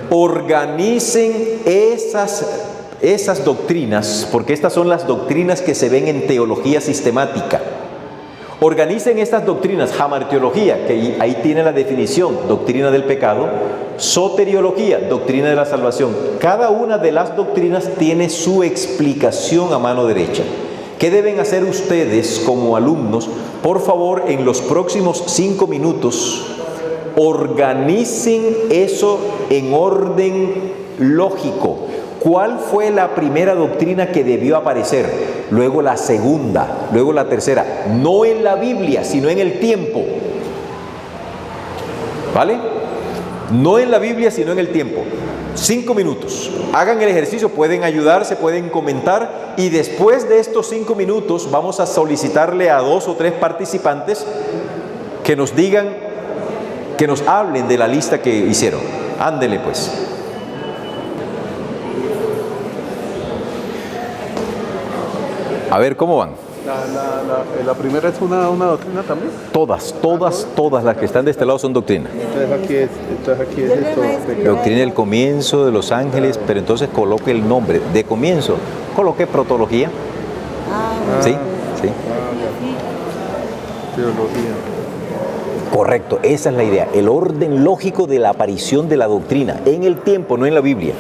Organicen esas doctrinas, porque estas son las doctrinas que se ven en teología sistemática. Organicen estas doctrinas: hamartiología, que ahí tiene la definición, doctrina del pecado; soteriología, doctrina de la salvación. Cada una de las doctrinas tiene su explicación a mano derecha. ¿Qué deben hacer ustedes como alumnos? Por favor, en los próximos 5 minutos, organicen eso en orden lógico. ¿Cuál fue la primera doctrina que debió aparecer? Luego la segunda, luego la tercera. No en la Biblia, sino en el tiempo. ¿Vale? No en la Biblia, sino en el tiempo. 5 minutos. Hagan el ejercicio, pueden ayudarse, pueden comentar, y después de estos 5 minutos vamos a solicitarle a 2 o 3 participantes que nos digan, que nos hablen de la lista que hicieron. Ándele pues. A ver, ¿cómo van? La primera es una doctrina también. Todas las que están de este lado son doctrina. Entonces aquí es esto. Doctrina del comienzo de los ángeles, pero entonces coloque el nombre de comienzo. Coloque protología. Sí. Teología. Correcto, esa es la idea. El orden lógico de la aparición de la doctrina en el tiempo, no en la Biblia.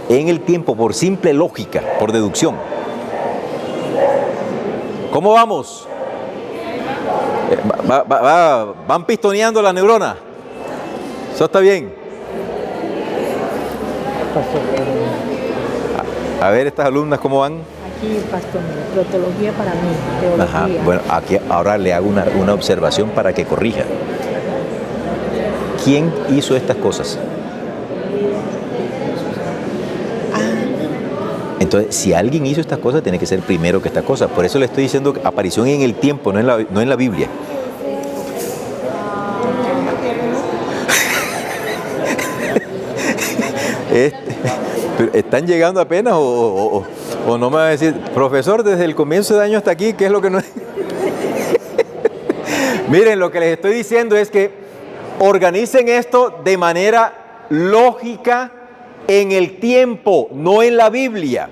En el tiempo, por simple lógica, por deducción. ¿Cómo vamos? Van pistoneando la neurona. Eso está bien. A ver, estas alumnas, ¿cómo van? Aquí, pastor, protología para mí, teología. Ajá. Bueno, aquí ahora le hago una observación para que corrija. ¿Quién hizo estas cosas? Entonces, si alguien hizo estas cosas, tiene que ser primero que estas cosas. Por eso le estoy diciendo aparición en el tiempo, no en la Biblia. ¿Están llegando apenas o no me va a decir, profesor, desde el comienzo de año hasta aquí, qué es lo que no es? Miren, lo que les estoy diciendo es que organicen esto de manera lógica en el tiempo, no en la Biblia.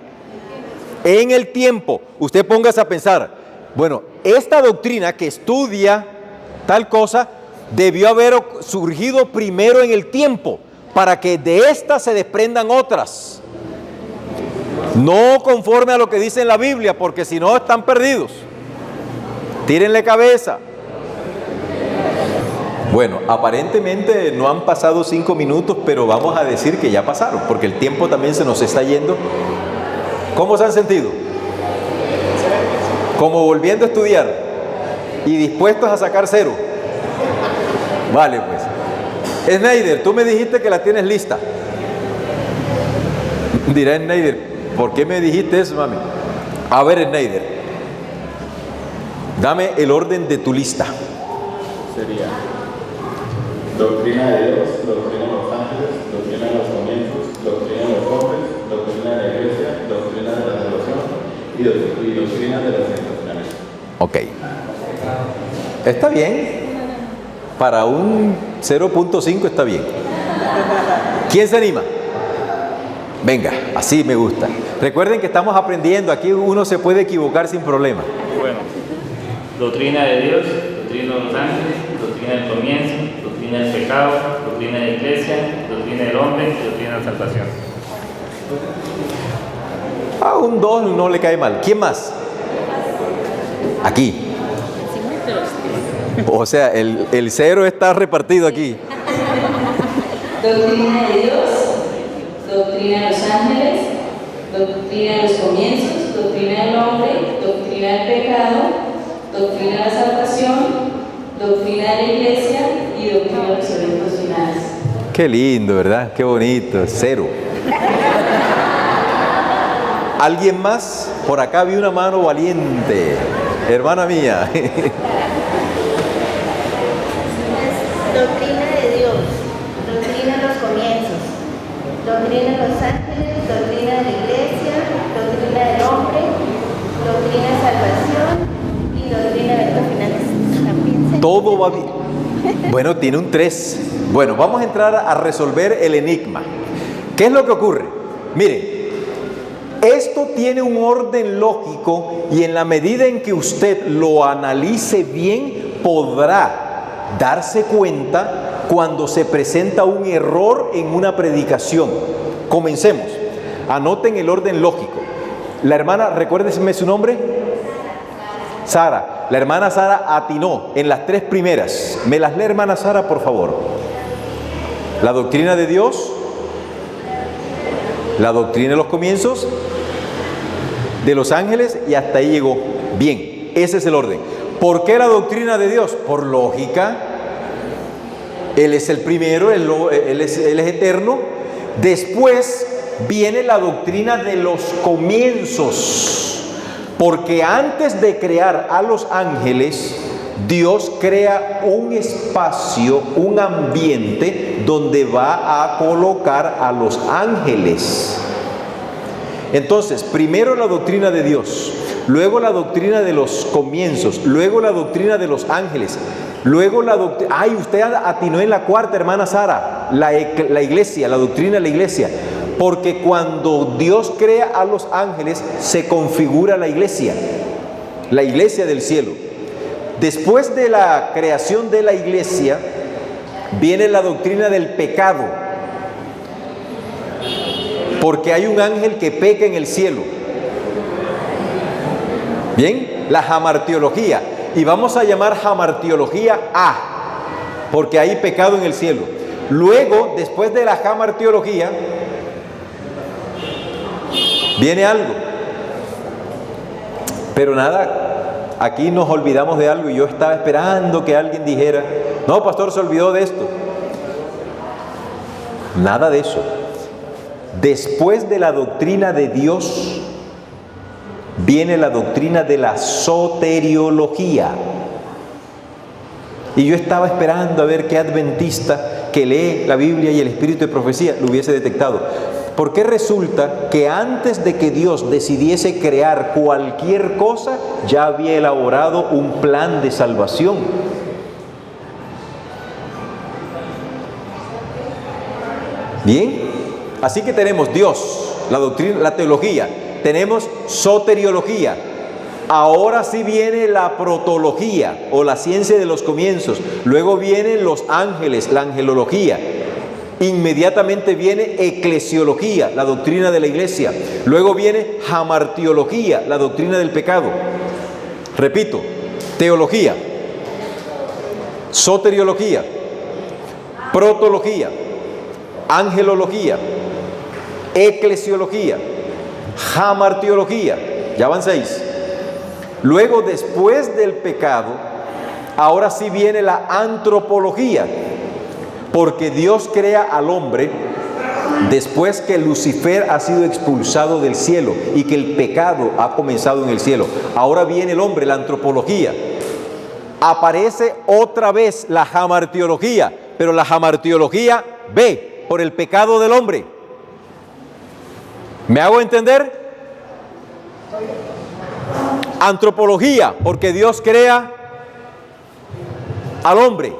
En el tiempo. Usted póngase a pensar, bueno, esta doctrina que estudia tal cosa debió haber surgido primero en el tiempo, para que de esta se desprendan otras. No conforme a lo que dice en la Biblia, porque si no están perdidos. Tírenle cabeza. Bueno, aparentemente no han pasado 5 minutos, pero vamos a decir que ya pasaron, porque el tiempo también se nos está yendo. ¿Cómo se han sentido? Como volviendo a estudiar. y dispuestos a sacar 0. Vale, pues. Sneider, tú me dijiste que la tienes lista. Dirá Sneider, ¿por qué me dijiste eso, mami? A ver, Sneider, dame el orden de tu lista. Sería doctrina de Dios, doctrina de los ángeles, doctrina de los comienzos, doctrina de los hombres, doctrina de la iglesia, doctrina de la salvación y doctrina de las instituciones. Ok. Está bien. Para un 0.5 está bien. ¿Quién se anima? Venga, así me gusta. Recuerden que estamos aprendiendo. Aquí uno se puede equivocar sin problema. Bueno, doctrina de Dios, doctrina de los ángeles, doctrina del comienzo, doctrina del pecado, doctrina de la iglesia, doctrina del hombre y doctrina de la salvación. A un 2 no le cae mal. ¿Quién más? Aquí. O sea, el 0 está repartido aquí. Doctrina de Dios, doctrina de los ángeles, doctrina de los comienzos, doctrina del hombre, doctrina del pecado, doctrina de la salvación, doctrina de la iglesia y doctrina de los eventos finales. Qué lindo, ¿verdad? Qué bonito. 0. ¿Alguien más? Por acá vi una mano valiente. Hermana mía. Doctrina de Dios, doctrina de los comienzos, doctrina de los ángeles, doctrina de la iglesia, doctrina del hombre, doctrina de salvación y doctrina de eventos finales. También Todo va bien. Bueno, tiene un 3. Bueno, vamos a entrar a resolver el enigma. ¿Qué es lo que ocurre? Mire, esto tiene un orden lógico y en la medida en que usted lo analice bien, podrá darse cuenta cuando se presenta un error en una predicación. Comencemos. Anoten el orden lógico. La hermana, recuérdenme su nombre. Sara. La hermana Sara atinó en las 3 primeras. ¿Me las lee, hermana Sara, por favor? La doctrina de Dios, la doctrina de los comienzos, de los ángeles, y hasta ahí llegó. Bien, ese es el orden. ¿Por qué la doctrina de Dios? Por lógica. Él es el primero, él es eterno. Después viene la doctrina de los comienzos. Porque antes de crear a los ángeles, Dios crea un espacio, un ambiente donde va a colocar a los ángeles. Entonces, primero la doctrina de Dios, luego la doctrina de los comienzos, luego la doctrina de los ángeles, luego la doctrina... ¡Ay, usted atinó en la 4ª, hermana Sara! La iglesia, la doctrina de la iglesia. Porque cuando Dios crea a los ángeles, se configura la iglesia del cielo. Después de la creación de la iglesia, viene la doctrina del pecado. Porque hay un ángel que peca en el cielo. Bien, la jamartiología. Y vamos a llamar jamartiología A, porque hay pecado en el cielo. Luego, después de la jamartiología, viene algo. Pero nada, aquí nos olvidamos de algo y yo estaba esperando que alguien dijera, no, pastor, se olvidó de esto. Nada de eso. Después de la doctrina de Dios, viene la doctrina de la soteriología. Y yo estaba esperando a ver qué adventista que lee la Biblia y el espíritu de profecía lo hubiese detectado. Porque resulta que antes de que Dios decidiese crear cualquier cosa, ya había elaborado un plan de salvación. Bien, así que tenemos Dios, la doctrina, la teología, tenemos soteriología. Ahora sí viene la protología o la ciencia de los comienzos. Luego vienen los ángeles, la angelología. Inmediatamente viene eclesiología, la doctrina de la iglesia. Luego viene jamartiología, la doctrina del pecado. Repito, teología, soteriología, protología, angelología, eclesiología, jamartiología. Ya van 6. Luego, después del pecado, Ahora sí viene la antropología, porque Dios crea al hombre después que Lucifer ha sido expulsado del cielo y que el pecado ha comenzado en el cielo. Ahora viene el hombre, la antropología. Aparece otra vez la jamartiología, pero la jamartiología ve por el pecado del hombre. ¿Me hago entender? Antropología, porque Dios crea al hombre,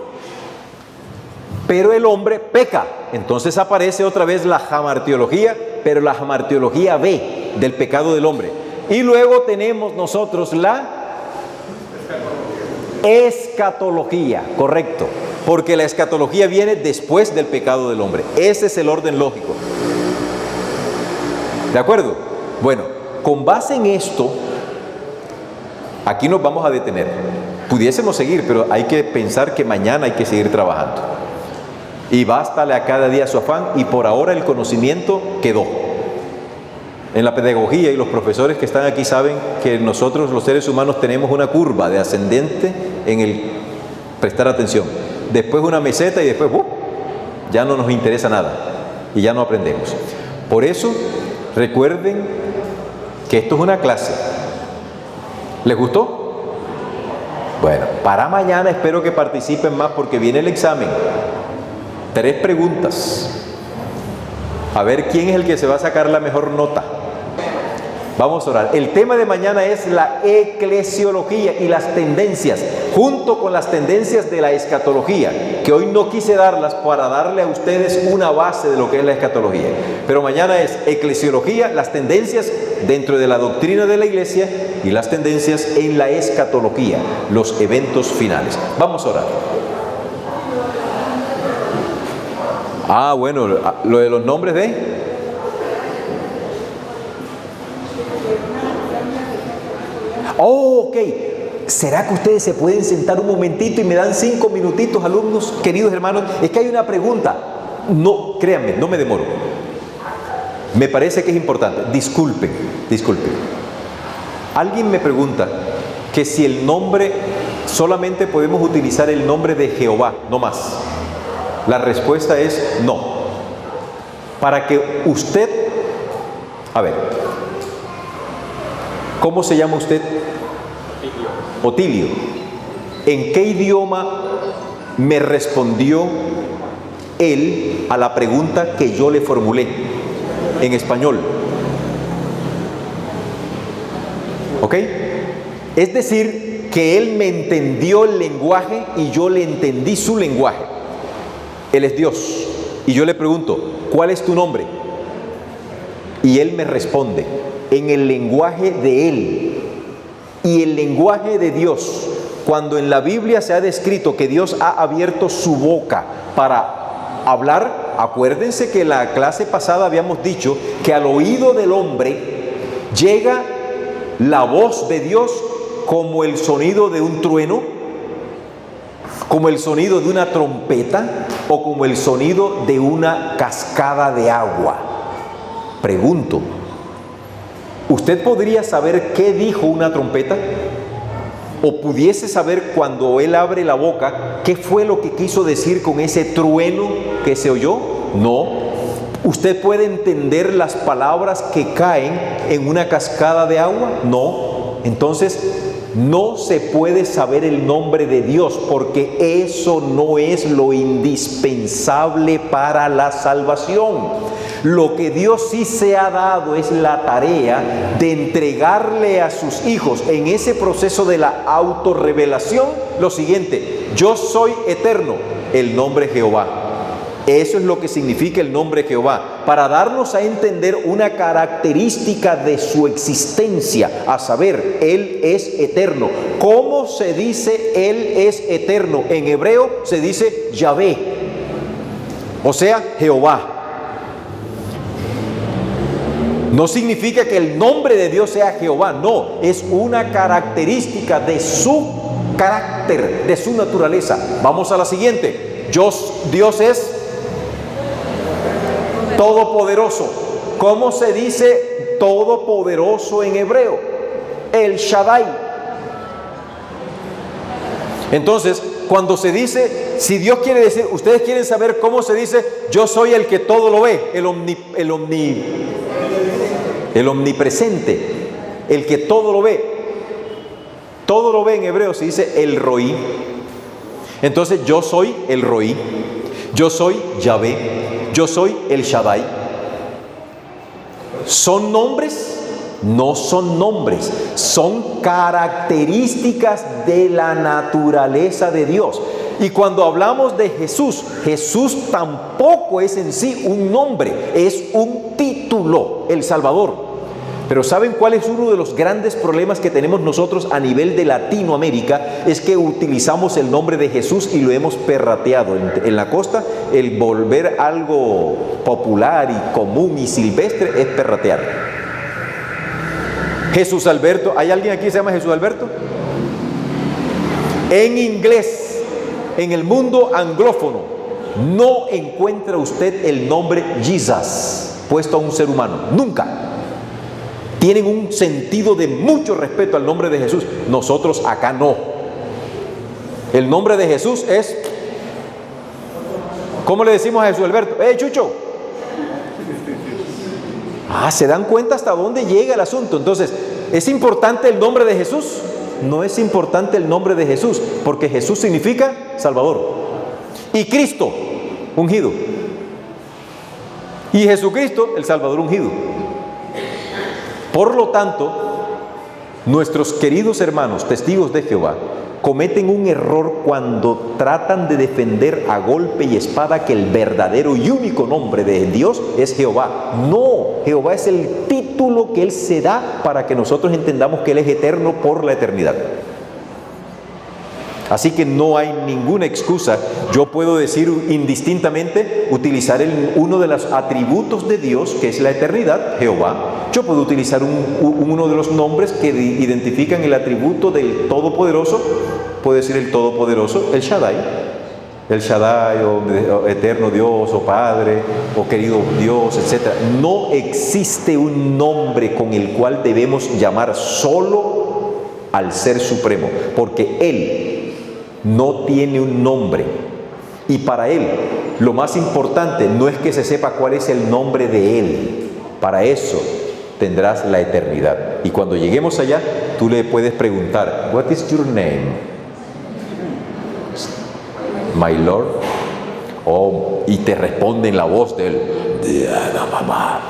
pero el hombre peca. Entonces aparece otra vez la jamartiología, pero la jamartiología ve del pecado del hombre. Y luego tenemos nosotros la escatología, correcto, porque la escatología viene después del pecado del hombre. Ese es el orden lógico. ¿De acuerdo? Bueno, con base en esto, aquí nos vamos a detener. Pudiésemos seguir, pero hay que pensar que mañana hay que seguir trabajando. Y bástale a cada día su afán, y por ahora el conocimiento quedó. En la pedagogía, y los profesores que están aquí saben que nosotros los seres humanos tenemos una curva de ascendente en el prestar atención. Después una meseta y después ya no nos interesa nada y ya no aprendemos. Por eso, recuerden que esto es una clase. ¿Les gustó? Bueno, para mañana espero que participen más porque viene el examen. 3 preguntas. A ver quién es el que se va a sacar la mejor nota. Vamos a orar. El tema de mañana es la eclesiología y las tendencias, junto con las tendencias de la escatología, que hoy no quise darlas para darle a ustedes una base de lo que es la escatología. Pero mañana es eclesiología, las tendencias dentro de la doctrina de la iglesia y las tendencias en la escatología, los eventos finales. Vamos a orar. Bueno, lo de los nombres de... ok. ¿Será que ustedes se pueden sentar un momentito y me dan 5 minutitos, alumnos, queridos hermanos? Es que hay una pregunta. No, créanme, no me demoro. Me parece que es importante. Disculpen. Alguien me pregunta que si el nombre, solamente podemos utilizar el nombre de Jehová, no más. La respuesta es no. Para que usted, a ver, ¿cómo se llama usted? Otilio. ¿En qué idioma me respondió él a la pregunta que yo le formulé? En español. ¿Ok? Es decir, que él me entendió el lenguaje y yo le entendí su lenguaje. Él es Dios. Y yo le pregunto, ¿cuál es tu nombre? Y él me responde en el lenguaje de él. Y el lenguaje de Dios, cuando en la Biblia se ha descrito que Dios ha abierto su boca para hablar, acuérdense que en la clase pasada habíamos dicho que al oído del hombre llega la voz de Dios como el sonido de un trueno, como el sonido de una trompeta o como el sonido de una cascada de agua. Pregunto, ¿usted podría saber qué dijo una trompeta? ¿O pudiese saber cuando él abre la boca qué fue lo que quiso decir con ese trueno que se oyó? No. ¿Usted puede entender las palabras que caen en una cascada de agua? No. Entonces, no se puede saber el nombre de Dios porque eso no es lo indispensable para la salvación. Lo que Dios sí se ha dado es la tarea de entregarle a sus hijos en ese proceso de la autorrevelación lo siguiente: yo soy eterno, el nombre Jehová. Eso es lo que significa el nombre Jehová, para darnos a entender una característica de su existencia, a saber, Él es eterno. ¿Cómo se dice Él es eterno? En hebreo se dice Yahvé, o sea, Jehová. No significa que el nombre de Dios sea Jehová, no, es una característica de su carácter, de su naturaleza. Vamos a la siguiente. Dios es todopoderoso. ¿Cómo se dice todopoderoso en hebreo? El Shaddai. Entonces, cuando se dice, si Dios quiere decir, ustedes quieren saber cómo se dice, yo soy el que todo lo ve, el omnipresente, el que todo lo ve. Todo lo ve en hebreo se dice el Roí. Entonces, yo soy el Roí, yo soy Yahvé, yo soy el Shaddai. ¿Son nombres? No son nombres, son características de la naturaleza de Dios. Y cuando hablamos de Jesús, Jesús tampoco es en sí un nombre, es un título, el Salvador. Pero ¿saben cuál es uno de los grandes problemas que tenemos nosotros a nivel de Latinoamérica? Es que utilizamos el nombre de Jesús y lo hemos perrateado. En la costa, el volver algo popular y común y silvestre es perratear. Jesús Alberto, ¿hay alguien aquí que se llama Jesús Alberto? En inglés, en el mundo anglófono, no encuentra usted el nombre Jesus puesto a un ser humano, nunca. Tienen un sentido de mucho respeto al nombre de Jesús. Nosotros acá no. El nombre de Jesús es, ¿cómo le decimos a Jesús Alberto? Chucho. ¿Se dan cuenta hasta dónde llega el asunto? Entonces, ¿es importante el nombre de Jesús? No es importante el nombre de Jesús, porque Jesús significa Salvador. Y Cristo, ungido. Y Jesucristo, el Salvador ungido. Por lo tanto, nuestros queridos hermanos, testigos de Jehová, cometen un error cuando tratan de defender a golpe y espada que el verdadero y único nombre de Dios es Jehová. No, Jehová es el título que Él se da para que nosotros entendamos que Él es eterno por la eternidad. Así que no hay ninguna excusa. Yo puedo decir indistintamente, utilizar uno de los atributos de Dios, que es la eternidad, Jehová. Yo puedo utilizar uno de los nombres que identifican el atributo del Todopoderoso. Puedo decir el Todopoderoso, el Shaddai. El Shaddai, o eterno Dios, o Padre, o querido Dios, etc. No existe un nombre con el cual debemos llamar solo al Ser Supremo, porque Él no tiene un nombre, y para Él lo más importante no es que se sepa cuál es el nombre de Él. Para eso tendrás la eternidad, y cuando lleguemos allá tú le puedes preguntar, "What is your name? My Lord." Y te responde en la voz de Él,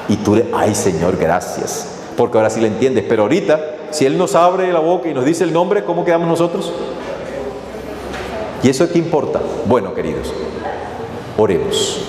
y tú le, "Ay Señor, gracias", porque ahora sí le entiendes. Pero ahorita, si Él nos abre la boca y nos dice el nombre, ¿cómo quedamos nosotros? ¿Y eso qué importa? Bueno, queridos, oremos.